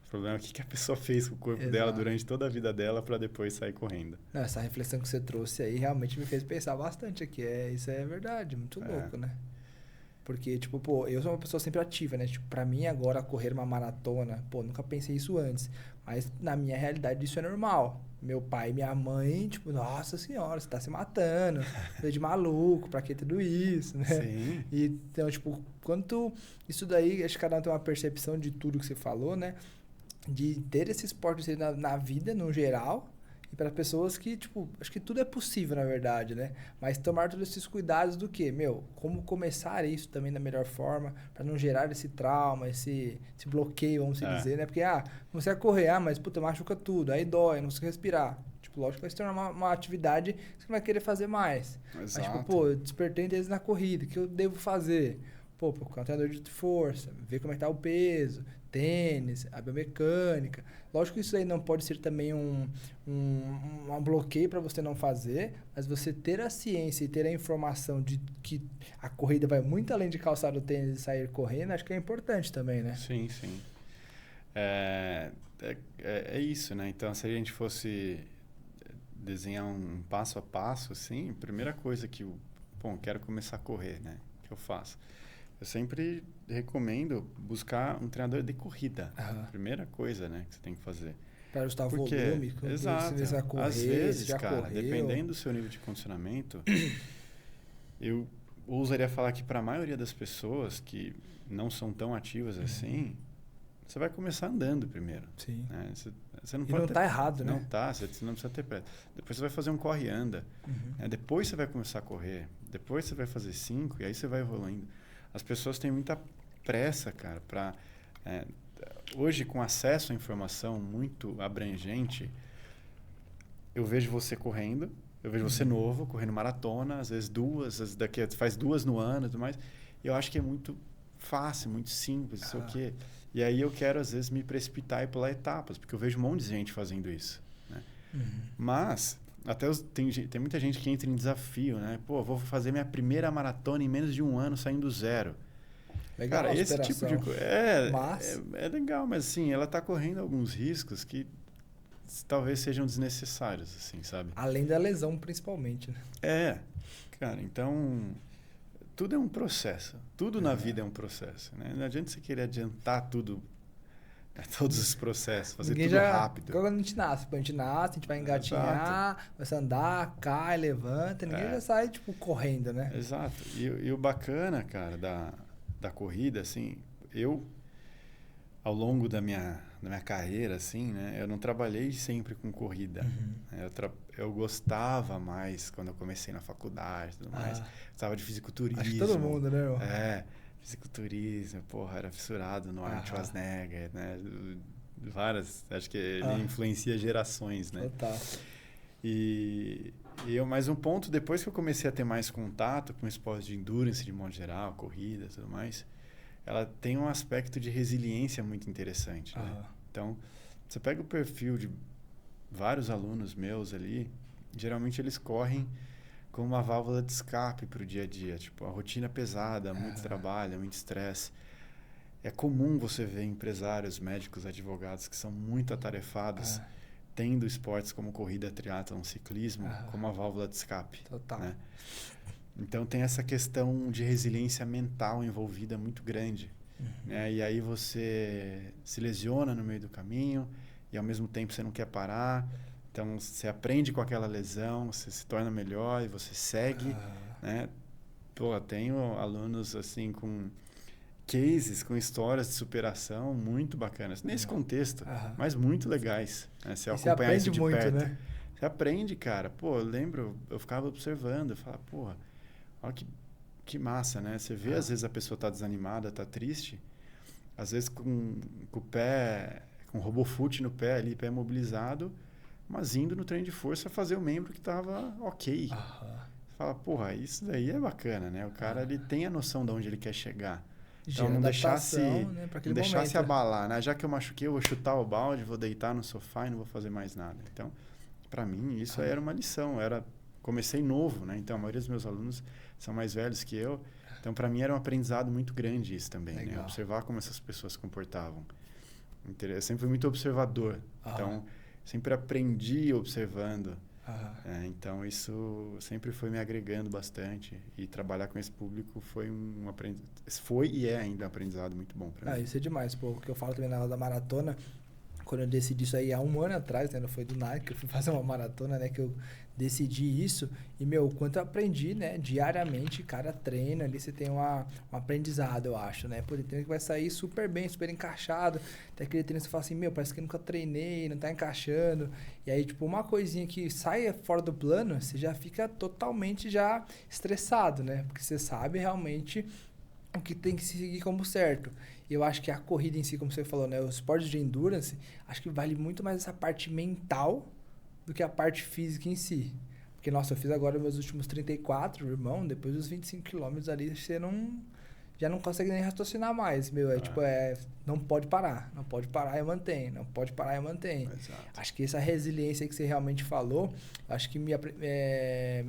o problema é o que a pessoa fez com o corpo dela durante toda a vida dela para depois sair correndo. Não, essa reflexão que você trouxe aí realmente me fez pensar bastante aqui. Isso é verdade, muito louco, né? Porque, tipo, pô, eu sou uma pessoa sempre ativa, né? Tipo, pra mim agora correr uma maratona, pô, nunca pensei isso antes. Mas na minha realidade isso é normal. Meu pai e minha mãe, tipo, nossa senhora, você tá se matando, você é de maluco, pra que tudo isso, né? Sim. E, então, tipo, quanto isso daí, acho que cada um tem uma percepção de tudo que você falou, né? De ter esse esporte na vida, no geral, e para pessoas que, tipo, acho que tudo é possível, na verdade, né? Mas tomar todos esses cuidados do quê? Meu, como começar isso também da melhor forma, para não gerar esse trauma, esse bloqueio, vamos dizer, né? Porque, comecei a correr, mas, puta, machuca tudo, aí dói, não consigo respirar. Tipo, lógico que vai se tornar uma atividade que você não vai querer fazer mais. Exato. Mas, tipo, pô, eu despertei interesse na corrida, o que eu devo fazer? Pô, procurar um treinador de força, ver como é que tá o peso, tênis, a biomecânica. Lógico que isso aí não pode ser também um bloqueio para você não fazer, mas você ter a ciência e ter a informação de que a corrida vai muito além de calçar o tênis e sair correndo, acho que é importante também, né? Sim, sim. É isso, né? Então, se a gente fosse desenhar um passo a passo, assim, a primeira coisa que quero começar a correr, né? Que eu faço? Eu sempre recomendo buscar um treinador de corrida. Primeira coisa, né, que você tem que fazer. Para ajustar o volume, exato. Você vai correr, às vezes, já cara, correu. dependendo do seu nível de condicionamento, eu ousaria falar que para a maioria das pessoas que não são tão ativas assim, você vai começar andando primeiro. Sim. Né? Você não e pode não tá errado, né? Não tá, você não precisa ter pressa. Depois você vai fazer um corre e anda. Né? Depois você vai começar a correr. Depois você vai fazer 5 e aí você vai evoluindo. As pessoas têm muita pressa, cara, hoje, com acesso à informação muito abrangente, eu vejo você correndo, eu vejo você novo, correndo maratona, às vezes faz 2 no ano e tudo mais. E eu acho que é muito fácil, muito simples, não sei o quê. E aí eu quero, às vezes, me precipitar e pular etapas, porque eu vejo um monte de gente fazendo isso. Né? Mas até tem muita gente que entra em desafio, né? Pô, vou fazer minha primeira maratona em menos de 1 ano, saindo do zero. Legal, cara, esse tipo de coisa é legal, mas assim, ela está correndo alguns riscos que talvez sejam desnecessários, assim, sabe? Além da lesão, principalmente, né? Cara, então tudo é um processo. Tudo na vida é um processo, né? Não adianta você querer adiantar tudo, todos os processos, fazer tudo rápido. Quando a gente nasce, a gente vai engatinhar, vai andar, cai, levanta, ninguém já sai, tipo, correndo, né? Exato. E o bacana, cara, da corrida, assim, eu, ao longo da minha carreira, assim, né, eu não trabalhei sempre com corrida. Eu gostava mais quando eu comecei na faculdade e tudo mais. Eu estava de fisiculturismo. Acho que todo mundo, né? Fisiculturismo, era fissurado no Arnold Schwarzenegger, né? Várias, acho que ele influencia gerações, né? Total. Mas um ponto, depois que eu comecei a ter mais contato com esportes de endurance de modo geral, corrida e tudo mais, ela tem um aspecto de resiliência muito interessante. Né? Então, você pega o perfil de vários alunos meus ali, geralmente eles correm com uma válvula de escape para o dia a dia. Tipo, a rotina pesada, muito trabalho, muito estresse. É comum você ver empresários, médicos, advogados que são muito atarefados, tendo esportes como corrida, triatlon, ciclismo, como uma válvula de escape. Total. Né? Então, tem essa questão de resiliência mental envolvida muito grande. Né? E aí você se lesiona no meio do caminho e, ao mesmo tempo, você não quer parar. Então, você aprende com aquela lesão, você se torna melhor e você segue. Né? Pô, tenho alunos assim com cases, com histórias de superação muito bacanas. Nesse contexto, mas muito legais. Né? Você acompanhar isso de muito, perto. Né? Você aprende, cara. Pô, eu lembro, eu ficava observando, eu falava, porra, olha que massa, né? Você vê, às vezes, a pessoa tá desanimada, tá triste, às vezes com o pé, com o RoboFoot no pé ali, pé mobilizado, mas indo no treino de força fazer o membro que tava ok. Você fala, porra, isso daí é bacana, né? O cara, ele tem a noção de onde ele quer chegar. Então, não deixar se abalar, né? Já que eu machuquei, eu vou chutar o balde, vou deitar no sofá e não vou fazer mais nada. Então, para mim, isso era uma lição. Comecei novo, né? Então, a maioria dos meus alunos são mais velhos que eu. Então, para mim, era um aprendizado muito grande isso também, né? Legal. Observar como essas pessoas se comportavam. Eu sempre fui muito observador. Então, sempre aprendi observando. Então, isso sempre foi me agregando bastante. E trabalhar com esse público foi foi e é ainda um aprendizado muito bom para mim. Isso é demais, pô. O que eu falo também na hora da maratona, quando eu decidi isso aí há um ano atrás, né? Não foi do nada que eu fui fazer uma maratona, né? Que eu decidi isso. E, meu, o quanto eu aprendi, né? Diariamente, cada treino ali, você tem um aprendizado, eu acho, né? Pô, tem treino que vai sair super bem, super encaixado. Tem aquele treino que você fala assim, meu, parece que eu nunca treinei, não tá encaixando. E aí, tipo, uma coisinha que sai fora do plano, você já fica totalmente já estressado, né? Porque você sabe realmente o que tem que seguir como certo. E eu acho que a corrida em si, como você falou, né? Os esportes de endurance, acho que vale muito mais essa parte mental do que a parte física em si. Porque, nossa, eu fiz agora meus últimos 34, irmão, depois dos 25 quilômetros ali, você já não consegue nem raciocinar mais, meu. Não pode parar. Não pode parar e mantém. Não pode parar e mantém. Exato. Acho que essa resiliência que você realmente falou, acho que me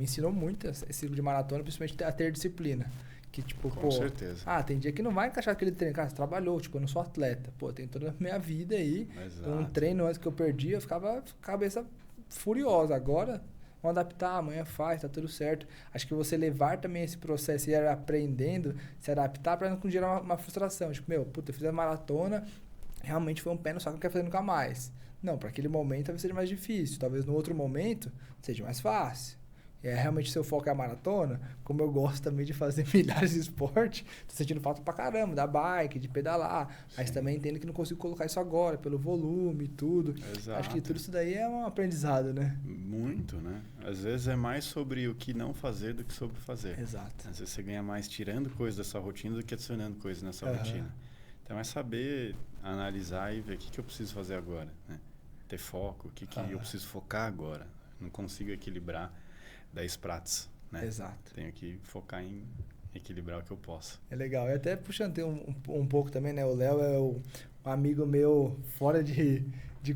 ensinou muito esse ciclo de maratona, principalmente a ter disciplina. Que, tipo, Com certeza. tem dia que não vai encaixar aquele treino. Cara, você trabalhou, tipo, eu não sou atleta. Pô, tem toda a minha vida aí. Exato. Um treino antes que eu perdi, eu ficava com a cabeça furiosa. Agora, vamos adaptar, amanhã faz, tá tudo certo. Acho que você levar também esse processo e ir aprendendo, se adaptar para não gerar uma frustração. Tipo, meu, puta, eu fiz a maratona, realmente foi um pé no saco, não quero fazer nunca mais. Não, para aquele momento talvez seja mais difícil. Talvez no outro momento seja mais fácil. Realmente seu foco é a maratona, como eu gosto também de fazer milhares de esportes, tô sentindo falta pra caramba da bike, de pedalar, mas também entendo que não consigo colocar isso agora, pelo volume e tudo. Exato. Acho que tudo isso daí é um aprendizado, né? Muito, né? Às vezes é mais sobre o que não fazer do que sobre fazer. Exato. Às vezes você ganha mais tirando coisas da sua rotina do que adicionando coisas na sua rotina. Então é saber analisar e ver o que eu preciso fazer agora, né? Ter foco, o que eu preciso focar agora. Não consigo equilibrar 10 pratos, né? Exato. Tenho que focar em equilibrar o que eu posso. É legal. E até puxando um pouco também, né? O Léo é um amigo meu fora de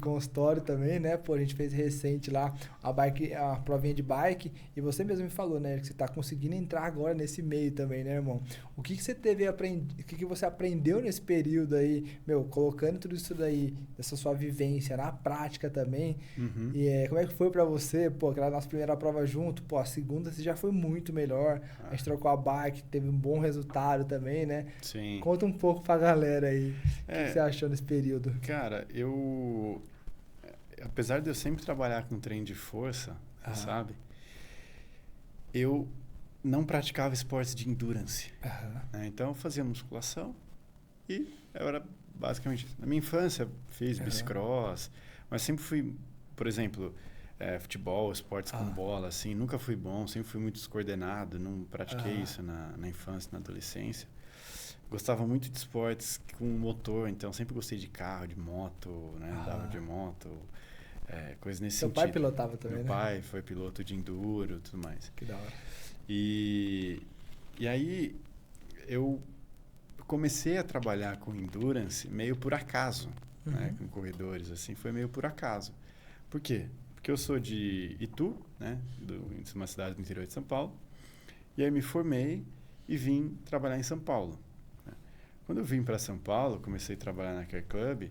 consultório também, né? Pô, a gente fez recente lá a provinha de bike e você mesmo me falou, né? Que você tá conseguindo entrar agora nesse meio também, né, irmão? O que você o que você aprendeu nesse período aí, meu, colocando tudo isso daí, essa sua vivência na prática também? Uhum. E como é que foi pra você? Pô, aquela nossa primeira prova junto, pô, a segunda você já foi muito melhor. A gente trocou a bike, teve um bom resultado também, né? Sim. Conta um pouco pra galera aí. O que você achou nesse período? Cara, apesar de eu sempre trabalhar com treino de força, sabe? Eu não praticava esportes de endurance. Né? Então, eu fazia musculação e eu era basicamente... Na minha infância, fiz bicicross, mas sempre fui, por exemplo, futebol, esportes com bola, assim, nunca fui bom, sempre fui muito descoordenado, não pratiquei isso na infância, na adolescência. Gostava muito de esportes com motor, então sempre gostei de carro, de moto, né? Andava de moto, coisas nesse sentido. Seu pai pilotava também, Meu né? pai foi piloto de enduro e tudo mais. Que da hora. E aí eu comecei a trabalhar com endurance meio por acaso, né? Com corredores, assim, foi meio por acaso. Por quê? Porque eu sou de Itu, né? De uma cidade do interior de São Paulo, e aí me formei e vim trabalhar em São Paulo. Quando eu vim para São Paulo, comecei a trabalhar na Care Club,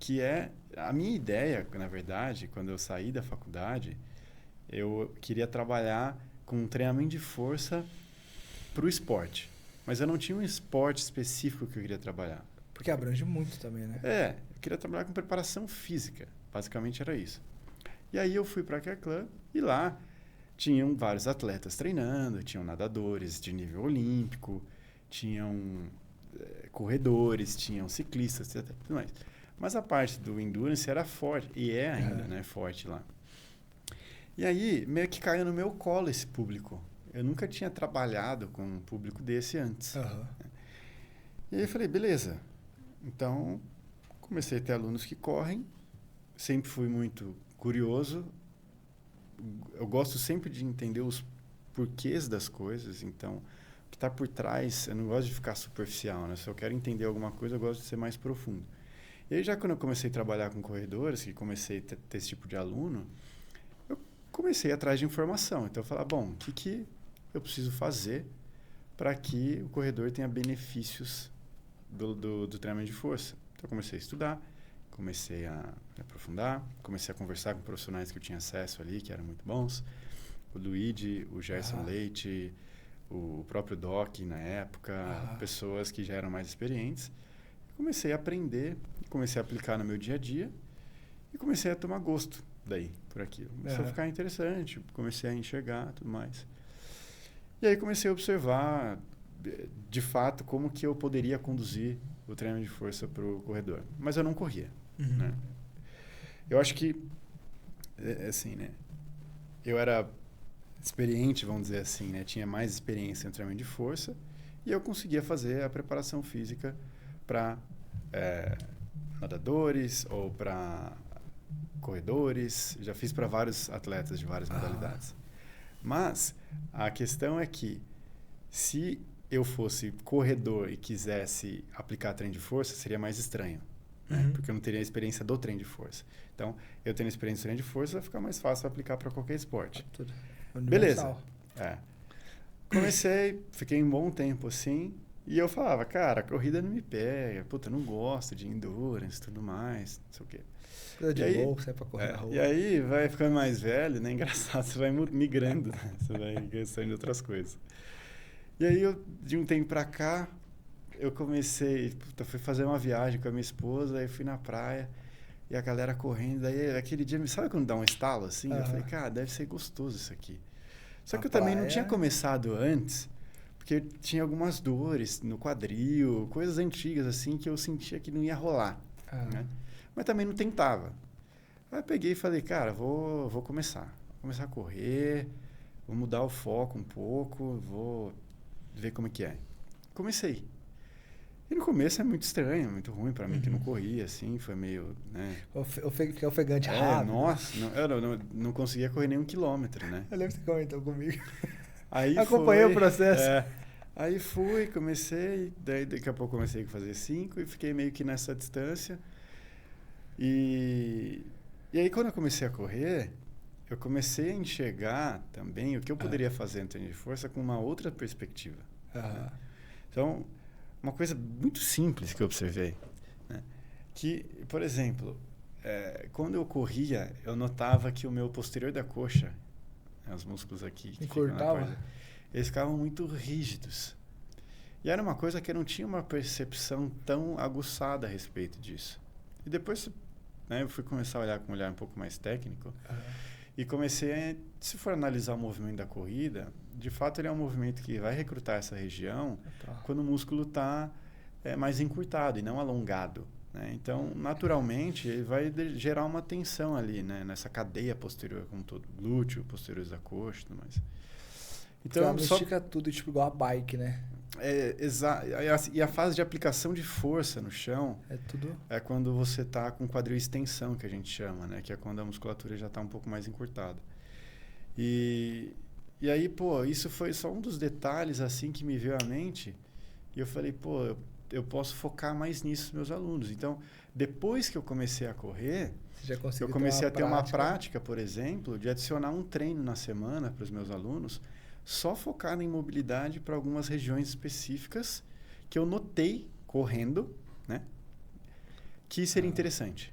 que é a minha ideia, na verdade, quando eu saí da faculdade, eu queria trabalhar com um treinamento de força para o esporte. Mas eu não tinha um esporte específico que eu queria trabalhar. Porque abrange muito também, né? Eu queria trabalhar com preparação física. Basicamente era isso. E aí eu fui para a Care Club e lá tinham vários atletas treinando, tinham nadadores de nível olímpico, tinham corredores, tinham ciclistas, etc. Tudo mais. Mas a parte do endurance era forte, e é ainda, né, forte lá. E aí, meio que caiu no meu colo esse público. Eu nunca tinha trabalhado com um público desse antes. E aí eu falei, beleza. Então, comecei a ter alunos que correm. Sempre fui muito curioso. Eu gosto sempre de entender os porquês das coisas. Então, o que está por trás, eu não gosto de ficar superficial, né? Se eu quero entender alguma coisa, eu gosto de ser mais profundo. E aí, já quando eu comecei a trabalhar com corredores, que comecei a ter esse tipo de aluno, eu comecei atrás de informação. Então, eu falava, bom, o que eu preciso fazer para que o corredor tenha benefícios do treinamento de força. Então, eu comecei a estudar, comecei a me aprofundar, comecei a conversar com profissionais que eu tinha acesso ali, que eram muito bons. O Luigi, o Gerson Leite, o próprio Doc na época, pessoas que já eram mais experientes. Comecei a aprender, comecei a aplicar no meu dia a dia e comecei a tomar gosto daí, por aquilo. Começou a ficar interessante, comecei a enxergar tudo mais. E aí comecei a observar, de fato, como que eu poderia conduzir o treino de força para o corredor. Mas eu não corria. Né? Eu acho que, assim, né? Eu era experiente, vamos dizer assim, né? Tinha mais experiência em treinamento de força e eu conseguia fazer a preparação física para nadadores ou para corredores. Já fiz para vários atletas de várias modalidades. Mas a questão é que se eu fosse corredor e quisesse aplicar treino de força, seria mais estranho. Né? Porque eu não teria a experiência do treino de força. Então, eu tendo a experiência do treino de força, vai ficar mais fácil aplicar para qualquer esporte. Beleza. Comecei, fiquei um bom tempo assim, e eu falava, cara, a corrida não me pega, puta, eu não gosto de endurance e tudo mais, não sei o quê. Coisa de louco, sai pra correr na rua. E aí, vai ficando mais velho, né? Engraçado, você vai migrando, né? Você vai gostando de outras coisas. E aí, de um tempo pra cá, eu comecei, fui fazer uma viagem com a minha esposa, aí fui na praia, e a galera correndo, daí aquele dia, sabe quando dá um estalo assim? Eu falei, cara, deve ser gostoso isso aqui. Só que eu também não tinha começado antes, porque tinha algumas dores no quadril, coisas antigas assim, que eu sentia que não ia rolar, né? Mas também não tentava. Aí eu peguei e falei, cara, vou começar a correr, vou mudar o foco um pouco, vou ver como é que é. Comecei. E no começo é muito estranho, muito ruim para mim, que não corria, assim, foi meio, né? Fica ofegante rápido. Nossa, eu não conseguia correr nem 1 quilômetro, né? Eu lembro que você comentou comigo. Aí acompanhei o processo. Aí fui, comecei, daí daqui a pouco comecei a fazer 5 e fiquei meio que nessa distância. E aí quando eu comecei a correr, eu comecei a enxergar também o que eu poderia fazer no treino de força com uma outra perspectiva. Né? Então, uma coisa muito simples que eu observei, né? Que, por exemplo, quando eu corria, eu notava que o meu posterior da coxa, os músculos aqui, que ficam na parte, eles ficavam muito rígidos. E era uma coisa que eu não tinha uma percepção tão aguçada a respeito disso. E depois, né, eu fui começar a olhar com um olhar um pouco mais técnico e comecei a, se for analisar o movimento da corrida, de fato ele é um movimento que vai recrutar essa região quando o músculo está mais encurtado e não alongado. Né? Então, naturalmente, ele vai gerar uma tensão ali, né? Nessa cadeia posterior, como todo glúteo, posteriores da coxa e tudo mais. Então, estica tudo, tipo igual a bike, né? Exato. E a fase de aplicação de força no chão é quando você está com quadril extensão, que a gente chama, né? Que é quando a musculatura já está um pouco mais encurtada. E aí, isso foi só um dos detalhes assim que me veio à mente. E eu falei, eu posso focar mais nisso nos meus alunos. Então, depois que eu comecei a correr, eu comecei a ter uma prática, por exemplo, de adicionar um treino na semana para os meus alunos, só focado em mobilidade para algumas regiões específicas que eu notei correndo, né? Que seria interessante.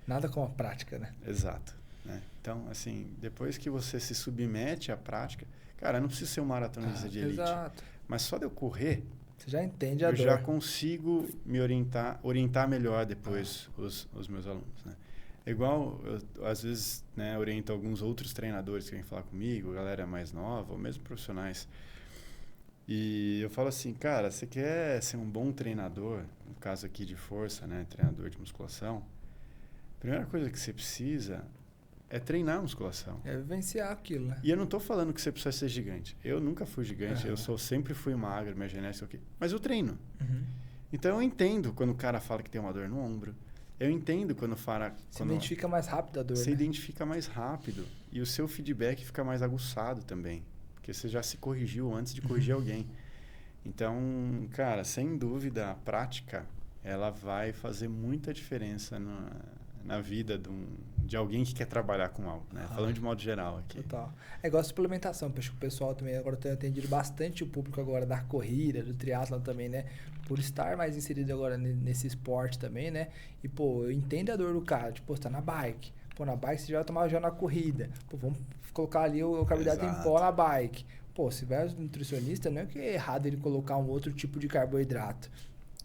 Nada como a prática, né? Exato. Né? Então, assim, depois que você se submete à prática, cara, eu não preciso ser um maratonista de elite. Exato. Mas só de eu correr, você já entende a dor. Eu já consigo me orientar melhor depois os meus alunos, né? Igual, eu, às vezes, né, oriento alguns outros treinadores que vêm falar comigo, galera mais nova, ou mesmo profissionais. E eu falo assim, cara, você quer ser um bom treinador, no caso aqui de força, né, treinador de musculação, a primeira coisa que você precisa é treinar a musculação. É vivenciar aquilo, né? E eu não estou falando que você precisa ser gigante. Eu nunca fui gigante, eu sempre fui magro, minha genética, ok. Mas eu treino. Então eu entendo quando o cara fala que tem uma dor no ombro. Eu entendo quando fala... Você identifica mais rápido a dor, Você identifica mais rápido. E o seu feedback fica mais aguçado também. Porque você já se corrigiu antes de corrigir alguém. Então, cara, sem dúvida, a prática, ela vai fazer muita diferença na vida de de alguém que quer trabalhar com algo, né? Falando de modo geral aqui. Total. É igual a suplementação, acho que o pessoal também agora tem atendido bastante o público agora da corrida, do triatlon também, né? Por estar mais inserido agora nesse esporte também, né? E, pô, eu entendo a dor do cara, tipo, você tá na bike. Pô, na bike você já vai tomar já na corrida. Pô, vamos colocar ali o carboidrato em pó na bike. Pô, se vai nutricionista, não é que é errado ele colocar um outro tipo de carboidrato.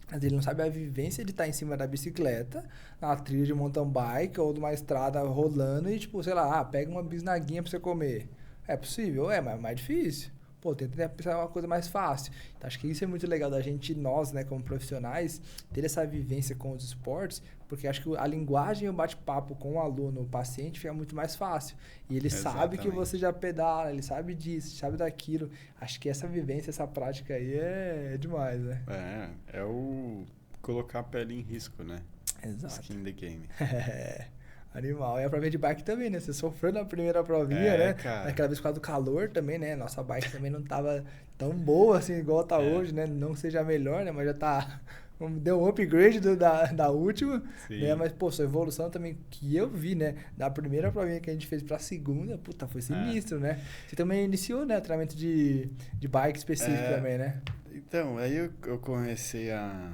Mas ele não sabe a vivência de estar em cima da bicicleta, na trilha de mountain bike ou de uma estrada rolando e, tipo, sei lá, pega uma bisnaguinha pra você comer. É possível? Mas é mais difícil. Pô, tenta pensar uma coisa mais fácil. Então, acho que isso é muito legal da gente, nós, né, como profissionais, ter essa vivência com os esportes, porque acho que a linguagem e o bate-papo com o aluno, o paciente, fica muito mais fácil. E ele sabe que você já pedala, ele sabe disso, sabe daquilo. Acho que essa vivência, essa prática aí é demais, né? É o colocar a pele em risco, né? Exato. Skin in the game. Animal. E a provinha de bike também, né? Você sofreu na primeira provinha, né? Cara. Naquela vez por causa do calor também, né? Nossa bike também não tava tão boa assim, igual tá hoje, né? Não seja a melhor, né? Mas já tá... Deu um upgrade da última, né? Mas, pô, sua evolução também, que eu vi, né? Da primeira provinha que a gente fez pra segunda, puta, foi sinistro, né? Você também iniciou, né? Treinamento de bike específico também, né? Então, aí eu comecei a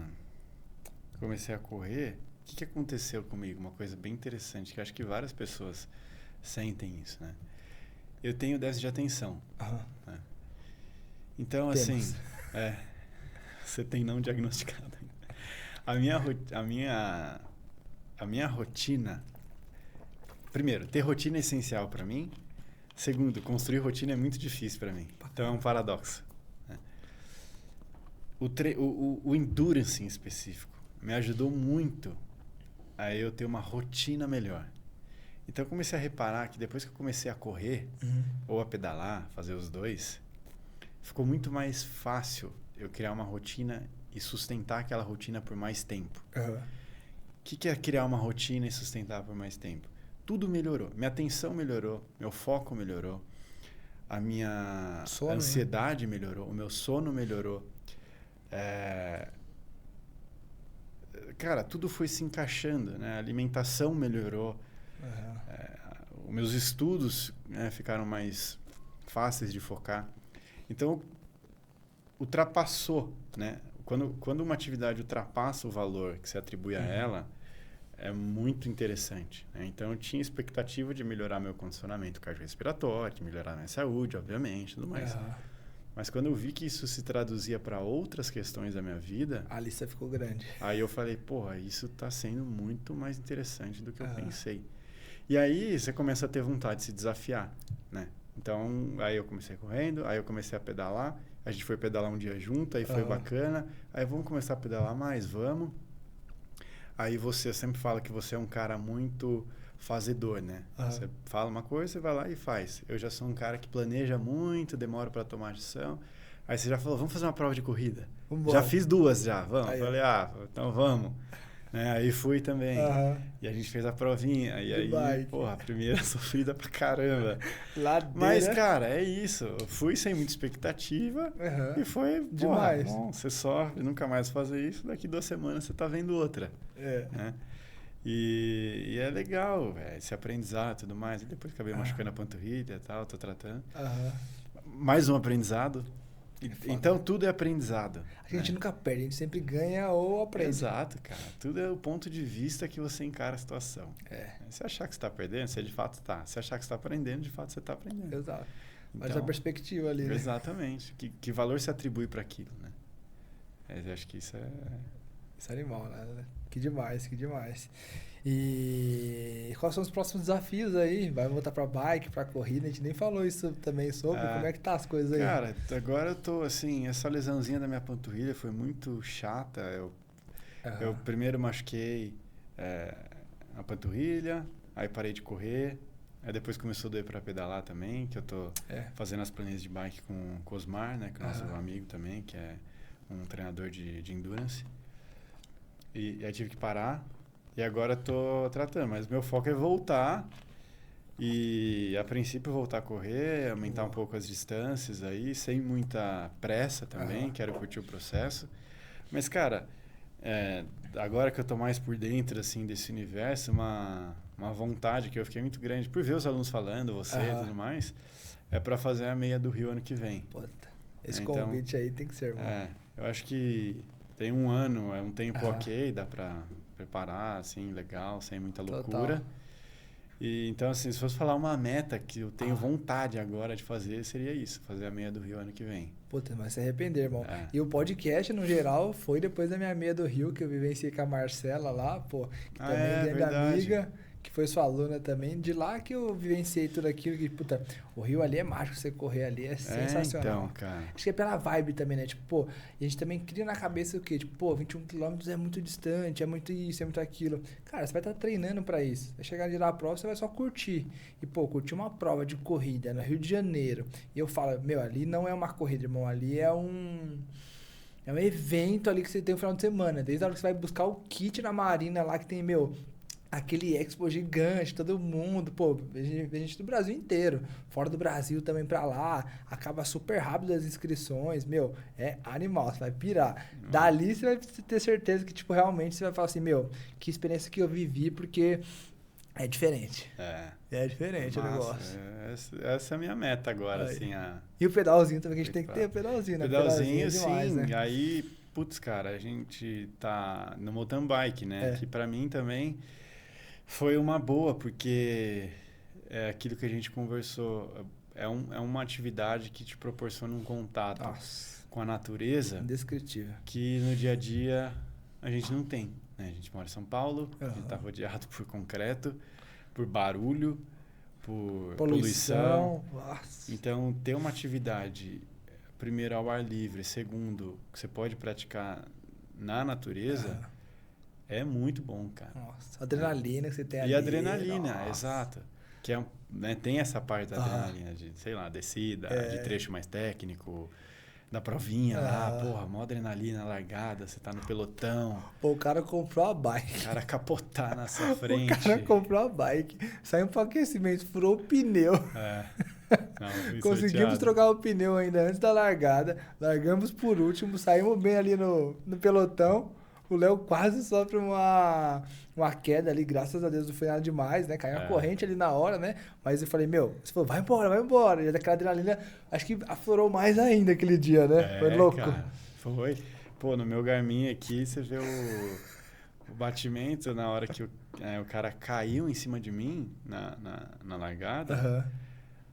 correr. O que aconteceu comigo? Uma coisa bem interessante, que eu acho que várias pessoas sentem isso, né? Eu tenho déficit de atenção. Né? Então, assim... você tem não diagnosticado. A minha rotina... Primeiro, ter rotina é essencial para mim. Segundo, construir rotina é muito difícil para mim. Então, é um paradoxo. Né? O endurance em específico me ajudou muito a eu ter uma rotina melhor. Então, eu comecei a reparar que depois que eu comecei a correr, ou a pedalar, fazer os dois, ficou muito mais fácil eu criar uma rotina e sustentar aquela rotina por mais tempo. O que é criar uma rotina e sustentar por mais tempo? Tudo melhorou. Minha atenção melhorou, meu foco melhorou, a minha ansiedade melhorou, o meu sono melhorou. Cara, tudo foi se encaixando, né? A alimentação melhorou, os meus estudos, né, ficaram mais fáceis de focar. Então, ultrapassou, né? Quando uma atividade ultrapassa o valor que se atribui a ela, é muito interessante, né? Então, eu tinha expectativa de melhorar meu condicionamento cardiorrespiratório, de melhorar minha saúde, obviamente, tudo mais. Mas quando eu vi que isso se traduzia para outras questões da minha vida... A lista ficou grande. Aí eu falei, porra, isso está sendo muito mais interessante do que eu pensei. E aí você começa a ter vontade de se desafiar, né? Então, aí eu comecei correndo, aí eu comecei a pedalar. A gente foi pedalar um dia junto, aí foi bacana. Aí vamos começar a pedalar mais, vamos. Aí você sempre fala que você é um cara muito fazedor, né? Você fala uma coisa, você vai lá e faz. Eu já sou um cara que planeja muito, demora para tomar ação. Aí você já falou, vamos fazer uma prova de corrida. Já fiz 2 já, vamos. Aí, falei, então vamos. Né? Aí fui também. E a gente fez a provinha. E aí, porra, a primeira sofrida pra caramba. Mas, cara, é isso. Eu fui sem muita expectativa e foi demais. Porra, bom, você sofre, nunca mais fazer isso. Daqui 2 semanas você tá vendo outra. Né? E é legal, esse aprendizado e tudo mais. E depois acabei machucando a panturrilha e tal, tô tratando. Mais um aprendizado. Então, tudo é aprendizado. A gente nunca perde, a gente sempre ganha ou aprende. Exato, cara. Tudo é o ponto de vista que você encara a situação. Se achar que você está perdendo, você de fato está. Se achar que você está aprendendo, de fato você está aprendendo. Exato. Mas a perspectiva ali, né? Exatamente. Que valor se atribui para aquilo, né? Eu acho que isso é... Isso é animal, né? Que demais, que demais. E quais são os próximos desafios aí? Vai voltar pra bike, pra corrida? A gente nem falou isso também sobre. Como é que tá as coisas aí? Cara, agora eu tô assim, essa lesãozinha da minha panturrilha foi muito chata. Eu primeiro machuquei a panturrilha, aí parei de correr, aí depois começou a doer pra pedalar também, que eu tô fazendo as planilhas de bike com o Cosmar, né? Que é nosso amigo também, que é um treinador de endurance. E aí tive que parar. E agora tô tratando, mas meu foco é voltar e, a princípio, voltar a correr, aumentar um pouco as distâncias aí, sem muita pressa também, quero curtir o processo. Mas, cara, agora que eu tô mais por dentro, assim, desse universo, uma vontade que eu fiquei muito grande, por ver os alunos falando, você e tudo mais, é para fazer a meia do Rio ano que vem. Puta, esse convite aí tem que ser, mano. Eu acho que tem um ano, é um tempo ok, dá para preparar, assim, legal, sem muita loucura. Total. E, então, assim, se fosse falar uma meta que eu tenho vontade agora de fazer, seria isso, fazer a meia do Rio ano que vem. Puta, mas se arrepender, irmão. E o podcast, no geral, foi depois da minha meia do Rio, que eu vivenciei com a Marcela lá, pô, que também é minha amiga, que foi sua aluna também. De lá que eu vivenciei tudo aquilo, que, puta, o Rio ali é mágico, você correr ali é sensacional. Então, cara. Acho que é pela vibe também, né? Tipo, pô, e a gente também cria na cabeça o quê? Tipo, pô, 21 quilômetros é muito distante, é muito isso, é muito aquilo. Cara, você vai estar treinando pra isso. Vai chegar de lá a prova, você vai só curtir. E, pô, curtir uma prova de corrida no Rio de Janeiro. E eu falo, meu, ali não é uma corrida, irmão, ali é um evento ali que você tem no final de semana. Desde a hora que você vai buscar o kit na Marina lá, que tem, meu, aquele expo gigante, todo mundo, pô, vem gente do Brasil inteiro, fora do Brasil também pra lá, acaba super rápido as inscrições, meu, é animal, você vai pirar. Dali você vai ter certeza que, tipo, realmente você vai falar assim, meu, que experiência que eu vivi, porque é diferente. É diferente o negócio. Essa é a minha meta agora, assim. E o pedalzinho também, que a gente tem que ter o pedalzinho, né? Pedalzinho, sim. Demais, né? Aí, putz, cara, a gente tá no mountain bike, né? Que pra mim também foi uma boa, porque é aquilo que a gente conversou. É uma atividade que te proporciona um contato com a natureza. Indescritível. Que no dia a dia a gente não tem, né? A gente mora em São Paulo, a gente tá rodeado por concreto, por barulho, por poluição. Então, ter uma atividade, primeiro, ao ar livre, segundo, que você pode praticar na natureza, é muito bom, cara. Nossa, adrenalina que você tem ali. E adrenalina, exato. Que né, tem essa parte da adrenalina de, sei lá, descida, de trecho mais técnico, da provinha lá, porra, mó adrenalina largada, você tá no pelotão. Pô, o cara comprou a bike. O cara capotar na sua frente. O cara comprou a bike, saiu pro aquecimento, furou o pneu. Não, conseguimos trocar o pneu ainda antes da largada, largamos por último, saímos bem ali no pelotão. O Léo quase sofre uma queda ali, graças a Deus não foi nada demais, né? Caiu a corrente ali na hora, né? Mas eu falei, meu, você falou, vai embora. E aquela adrenalina, acho que aflorou mais ainda aquele dia, né? Foi louco. Cara, foi. Pô, no meu Garmin aqui, você vê o batimento na hora que o cara caiu em cima de mim na largada.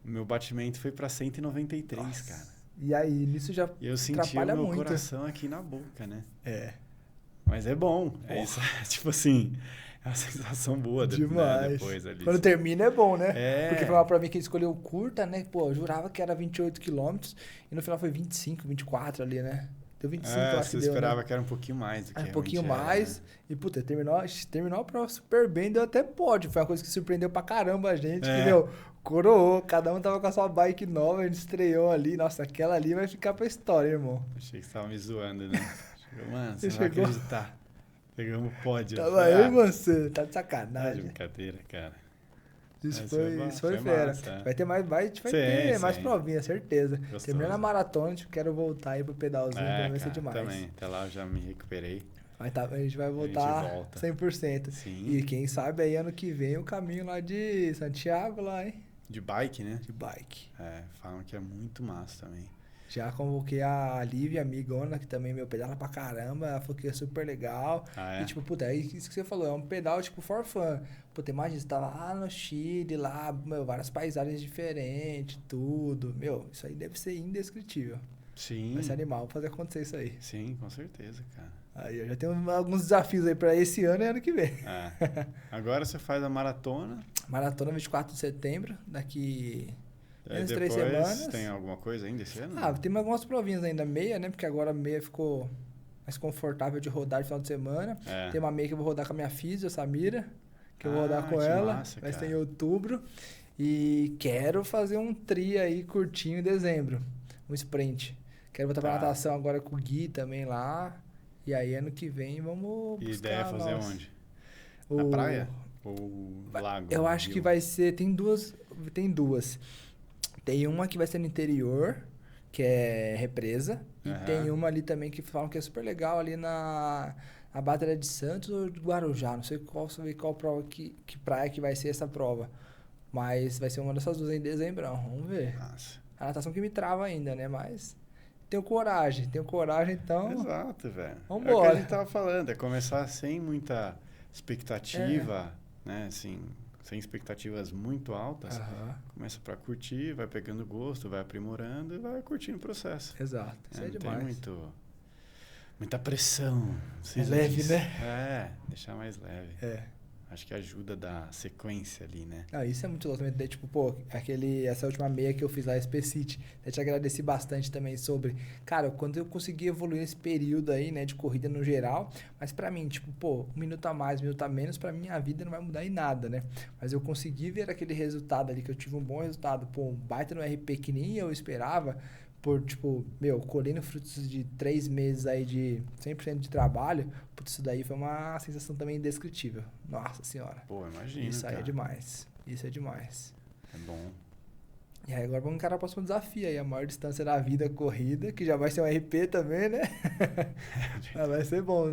O meu batimento foi pra 193, Nossa. Cara. E aí, nisso já e eu senti o meu coração aqui na boca, né? Mas é bom. É isso. Tipo assim, é uma sensação boa depois ali. Quando termina é bom, né? Porque foi pra mim que ele escolheu curta, né? Pô, eu jurava que era 28 quilômetros e no final foi 25, 24 ali, né? Deu 25, eu acho que deu, esperava, né? que era um pouquinho mais do que um pouquinho mais. Né? E, puta, terminou a prova super bem, deu até pódio. Foi uma coisa que surpreendeu pra caramba a gente. Que, meu, coroou. Cada um tava com a sua bike nova, a gente estreou ali. Nossa, aquela ali vai ficar pra história, irmão. Achei que você tava me zoando, né? Mano, você não vai acreditar. Pegamos o pódio. Tava eu e você. Tá de sacanagem. De brincadeira, cara. Isso foi fera. Massa, vai ter mais, vai ter mais provinha, certeza. Gostoso. Terminando a maratona, quero voltar aí pro pedalzinho, pra ver se é demais. Também. Até lá eu já me recuperei. Mas a gente vai voltar 100%. Sim. E quem sabe aí ano que vem o caminho lá de Santiago lá, hein? De bike, né? De bike. Falam que é muito massa também. Já convoquei a Lívia, amigona, que também, meu, pedala pra caramba. Ela falou que é super legal. E, tipo, puta, é isso que você falou, é um pedal, tipo, for fun. Puta, imagina, você tá lá no Chile, lá, meu, várias paisagens diferentes, tudo. Meu, isso aí deve ser indescritível. Sim. Vai ser animal, vou fazer acontecer isso aí. Sim, com certeza, cara. Aí eu já tenho alguns desafios aí pra esse ano e ano que vem. Agora você faz a maratona. Maratona 24 de setembro, daqui... Menos 3 semanas. Tem alguma coisa ainda esse ano? Tem algumas provinhas ainda, meia, né? Porque agora a meia ficou mais confortável de rodar no final de semana. Tem uma meia que eu vou rodar com a minha físio, a Samira, que eu vou rodar com ela. Vai ser em outubro. E quero fazer um tri aí curtinho em dezembro. Um sprint. Quero voltar pra natação agora com o Gui também lá. E aí ano que vem vamos buscar. E ideia é fazer onde? Na praia? Ou lago? Eu acho que vai ser... Tem duas. Tem uma que vai ser no interior, que é represa. E tem uma ali também que falam que é super legal ali na a bateria de Santos ou de Guarujá. Não sei qual prova que praia que vai ser essa prova. Mas vai ser uma dessas duas em dezembro. Vamos ver. Nossa. A natação que me trava ainda, né? Mas tenho coragem, então. Exato, velho. Vambora. É o que a gente tava falando, é começar sem muita expectativa, né? Assim, sem expectativas muito altas. Começa pra curtir, vai pegando gosto, vai aprimorando e vai curtindo o processo. Exato. Isso é não demais. tem muita pressão. É leve, né? É, deixar mais leve. É. Acho que ajuda a dar sequência ali, né? Ah, isso é muito louco também. Tipo, pô, essa última meia que eu fiz lá, Specit, eu te agradeci bastante também sobre, cara, quando eu consegui evoluir nesse período aí, né, de corrida no geral, mas pra mim, tipo, pô, 1 minuto a mais, 1 minuto a menos, pra mim a vida não vai mudar em nada, né? Mas eu consegui ver aquele resultado ali, que eu tive um bom resultado, pô, um baita no RP que nem eu esperava, por, tipo, colhendo frutos de 3 meses aí de 100% de trabalho, putz, isso daí foi uma sensação também indescritível. Nossa senhora. Pô, imagina, Isso aí cara. é demais. Isso é demais. É bom. E aí agora vamos encarar o próximo desafio aí, a maior distância da vida, corrida, que já vai ser um RP também, né? Vai ser bom.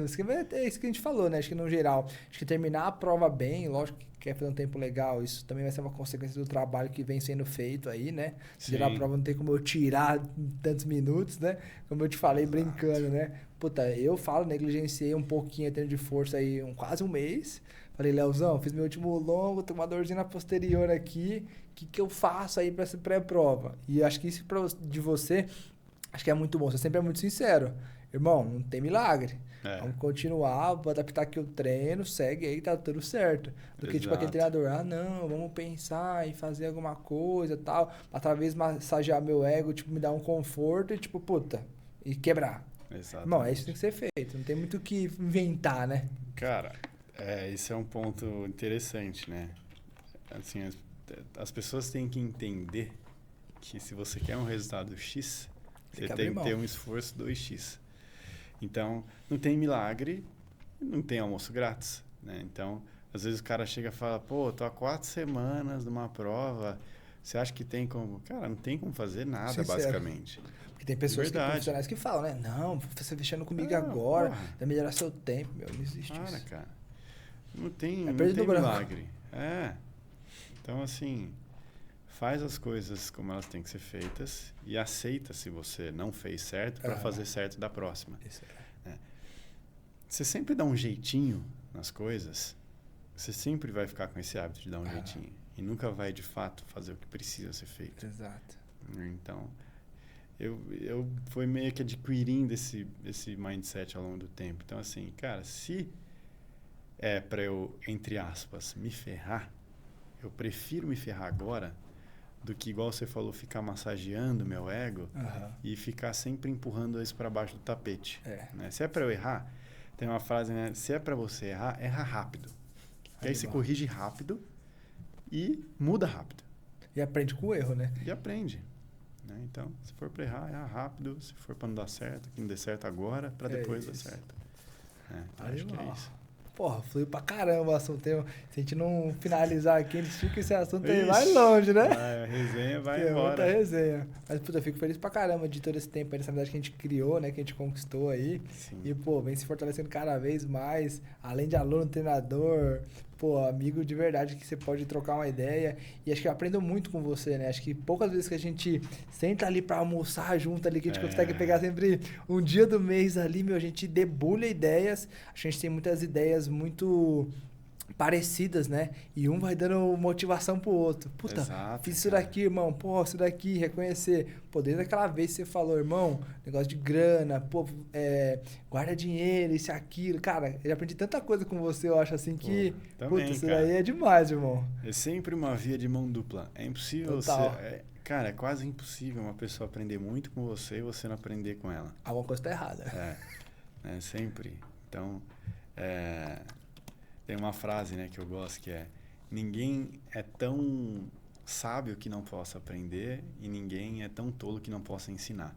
É isso que a gente falou, né? Acho que no geral, acho que terminar a prova bem, lógico que quer fazer um tempo legal, isso também vai ser uma consequência do trabalho que vem sendo feito aí, né? Gerar a prova não tem como eu tirar em tantos minutos, né? Como eu te falei, brincando, né? Puta, eu falo, negligenciei um pouquinho a treino de força aí, quase um mês. Falei, Leozão, fiz meu último longo, tô com uma dorzinha na posterior aqui, o que eu faço aí pra essa pré-prova? E acho que isso de você, acho que é muito bom, você sempre é muito sincero. Irmão, não tem milagre. Vamos continuar, vou adaptar aqui o treino, segue aí, tá tudo certo. Do que tipo aquele treinador, não, vamos pensar em fazer alguma coisa e tal, pra talvez massagear meu ego, tipo, me dar um conforto e tipo, puta, e quebrar. Exato. Irmão, é isso que tem que ser feito, não tem muito o que inventar, né? Cara, esse é um ponto interessante, né? Assim, as pessoas têm que entender que se você quer um resultado X, você tem que ter um esforço 2X. Então, não tem milagre, não tem almoço grátis, né? Então, às vezes o cara chega e fala, pô, tô há 4 semanas numa prova, você acha que tem como... Cara, não tem como fazer nada, basicamente. Porque tem pessoas profissionais que falam, né? Não, você fechando comigo agora, vai melhorar seu tempo, meu. Não existe isso. Cara. Não tem milagre. Então, assim, faz as coisas como elas têm que ser feitas e aceita se você não fez certo para fazer certo da próxima. Isso Você sempre dá um jeitinho nas coisas, você sempre vai ficar com esse hábito de dar um jeitinho. E nunca vai, de fato, fazer o que precisa ser feito. Exato. Então, eu fui meio que adquirindo esse mindset ao longo do tempo. Então, assim, cara, se é para eu, entre aspas, me ferrar, eu prefiro me ferrar agora do que, igual você falou, ficar massageando meu ego e ficar sempre empurrando isso para baixo do tapete. Né? Se é para eu errar, tem uma frase, né? Se é para você errar, erra rápido. E aí você corrige rápido e muda rápido. E aprende com o erro, né? E aprende. Né? Então, se for para errar, erra rápido. Se for para não dar certo, que não dê certo agora, para depois dar certo. Então, acho que é isso. Porra, fluiu pra caramba o assunto. Se a gente não finalizar aqui, a gente fica esse assunto aí mais longe, né? A resenha vai embora. Muita resenha. Mas, puta, eu fico feliz pra caramba de todo esse tempo, essa amizade que a gente criou, né? Que a gente conquistou aí. Sim. E, pô, vem se fortalecendo cada vez mais. Além de aluno, treinador, pô, amigo de verdade que você pode trocar uma ideia. E acho que eu aprendo muito com você, né? Acho que poucas vezes que a gente senta ali pra almoçar junto ali, que a gente consegue pegar sempre um dia do mês ali, meu, a gente debulha ideias. A gente tem muitas ideias muito parecidas, né? E um vai dando motivação pro outro. Puta, fiz isso daqui, irmão. Pô, isso daqui, reconhecer. Pô, desde aquela vez que você falou, irmão, negócio de grana, pô, guarda dinheiro, isso e aquilo. Cara, eu aprendi tanta coisa com você, eu acho assim que... Também, puta, isso daí é demais, irmão. É sempre uma via de mão dupla. É impossível você... Cara, é quase impossível uma pessoa aprender muito com você e você não aprender com ela. Alguma coisa tá errada. Sempre. Então, tem uma frase, né, que eu gosto que é: ninguém é tão sábio que não possa aprender e ninguém é tão tolo que não possa ensinar.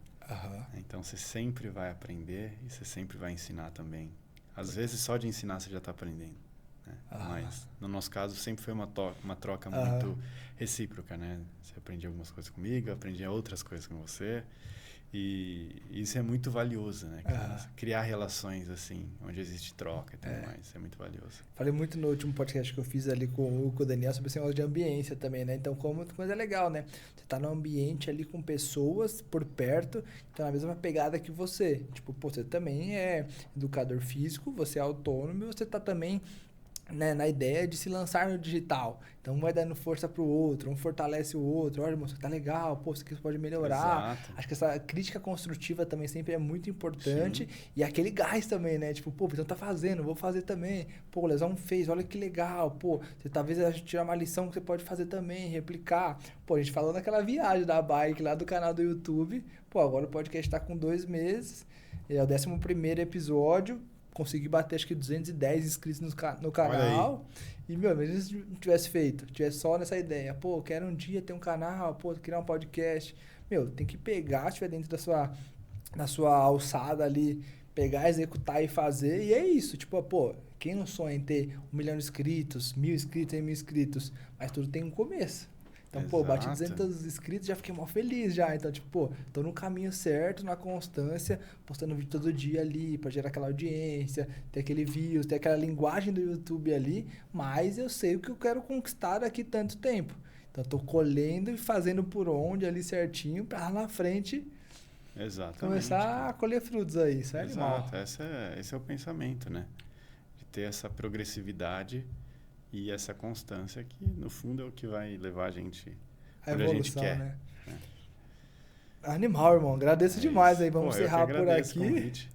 Então, você sempre vai aprender e você sempre vai ensinar também. Às vezes, só de ensinar você já está aprendendo. Né? Mas, no nosso caso, sempre foi uma troca muito recíproca, né? Você aprendia algumas coisas comigo, eu aprendia outras coisas com você. E isso é muito valioso, né? Criar relações assim, onde existe troca e tudo mais, é muito valioso. Falei muito no último podcast que eu fiz ali com o Daniel sobre esse negócio de ambiência também, né? Então, como coisa é legal, né? Você tá num ambiente ali com pessoas por perto, que estão na mesma pegada que você. Tipo, pô, você também é educador físico, você é autônomo e você tá também, né, na ideia de se lançar no digital. Então, um vai dando força pro outro, um fortalece o outro. Olha, moço, tá legal, pô, isso aqui pode melhorar. Exato. Acho que essa crítica construtiva também sempre é muito importante. Sim. E aquele gás também, né? Tipo, pô, então tá fazendo, vou fazer também. Pô, o Lesão fez, olha que legal. Pô, você talvez tirar uma lição que você pode fazer também, replicar. Pô, a gente falou naquela viagem da bike lá do canal do YouTube. Pô, agora o podcast tá com 2 meses. É o 11º episódio. Consegui bater acho que 210 inscritos no canal. E, meu, mesmo se não tivesse feito, tivesse só nessa ideia, pô, quero um dia ter um canal, pô, criar um podcast. Meu, tem que pegar, se estiver dentro da sua alçada ali, pegar, executar e fazer. E é isso, tipo, pô, quem não sonha em ter 1 milhão de inscritos, 1.000 inscritos, 100.000 inscritos? Mas tudo tem um começo. Então, pô, bati 200 inscritos, já fiquei mó feliz já. Então, tipo, pô, tô no caminho certo, na constância, postando vídeo todo dia ali pra gerar aquela audiência, ter aquele views, ter aquela linguagem do YouTube ali, mas eu sei o que eu quero conquistar daqui tanto tempo. Então, tô colhendo e fazendo por onde ali certinho pra lá na frente começar a colher frutos aí. Isso é animal. Esse é o pensamento, né? De ter essa progressividade e essa constância que, no fundo, é o que vai levar a gente onde a gente quer. Né? Animal, irmão. Agradeço demais aí. Vamos encerrar por aqui.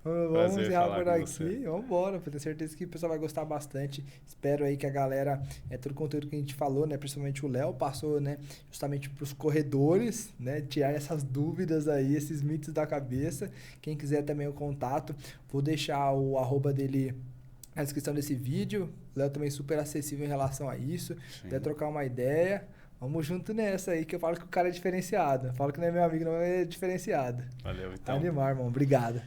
Vamos encerrar por aqui. Vamos embora. Tenho certeza que o pessoal vai gostar bastante. Espero aí que a galera, todo o conteúdo que a gente falou, né? Principalmente o Léo passou, né? Justamente para os corredores, né? Tirar essas dúvidas aí, esses mitos da cabeça. Quem quiser também o contato, vou deixar o @, dele na descrição desse vídeo. O Léo também super acessível em relação a isso. Quer trocar uma ideia, vamos junto nessa aí, que eu falo que o cara é diferenciado. Eu falo que não é meu amigo, não, é diferenciado. Valeu, então. Animal, irmão. Obrigado.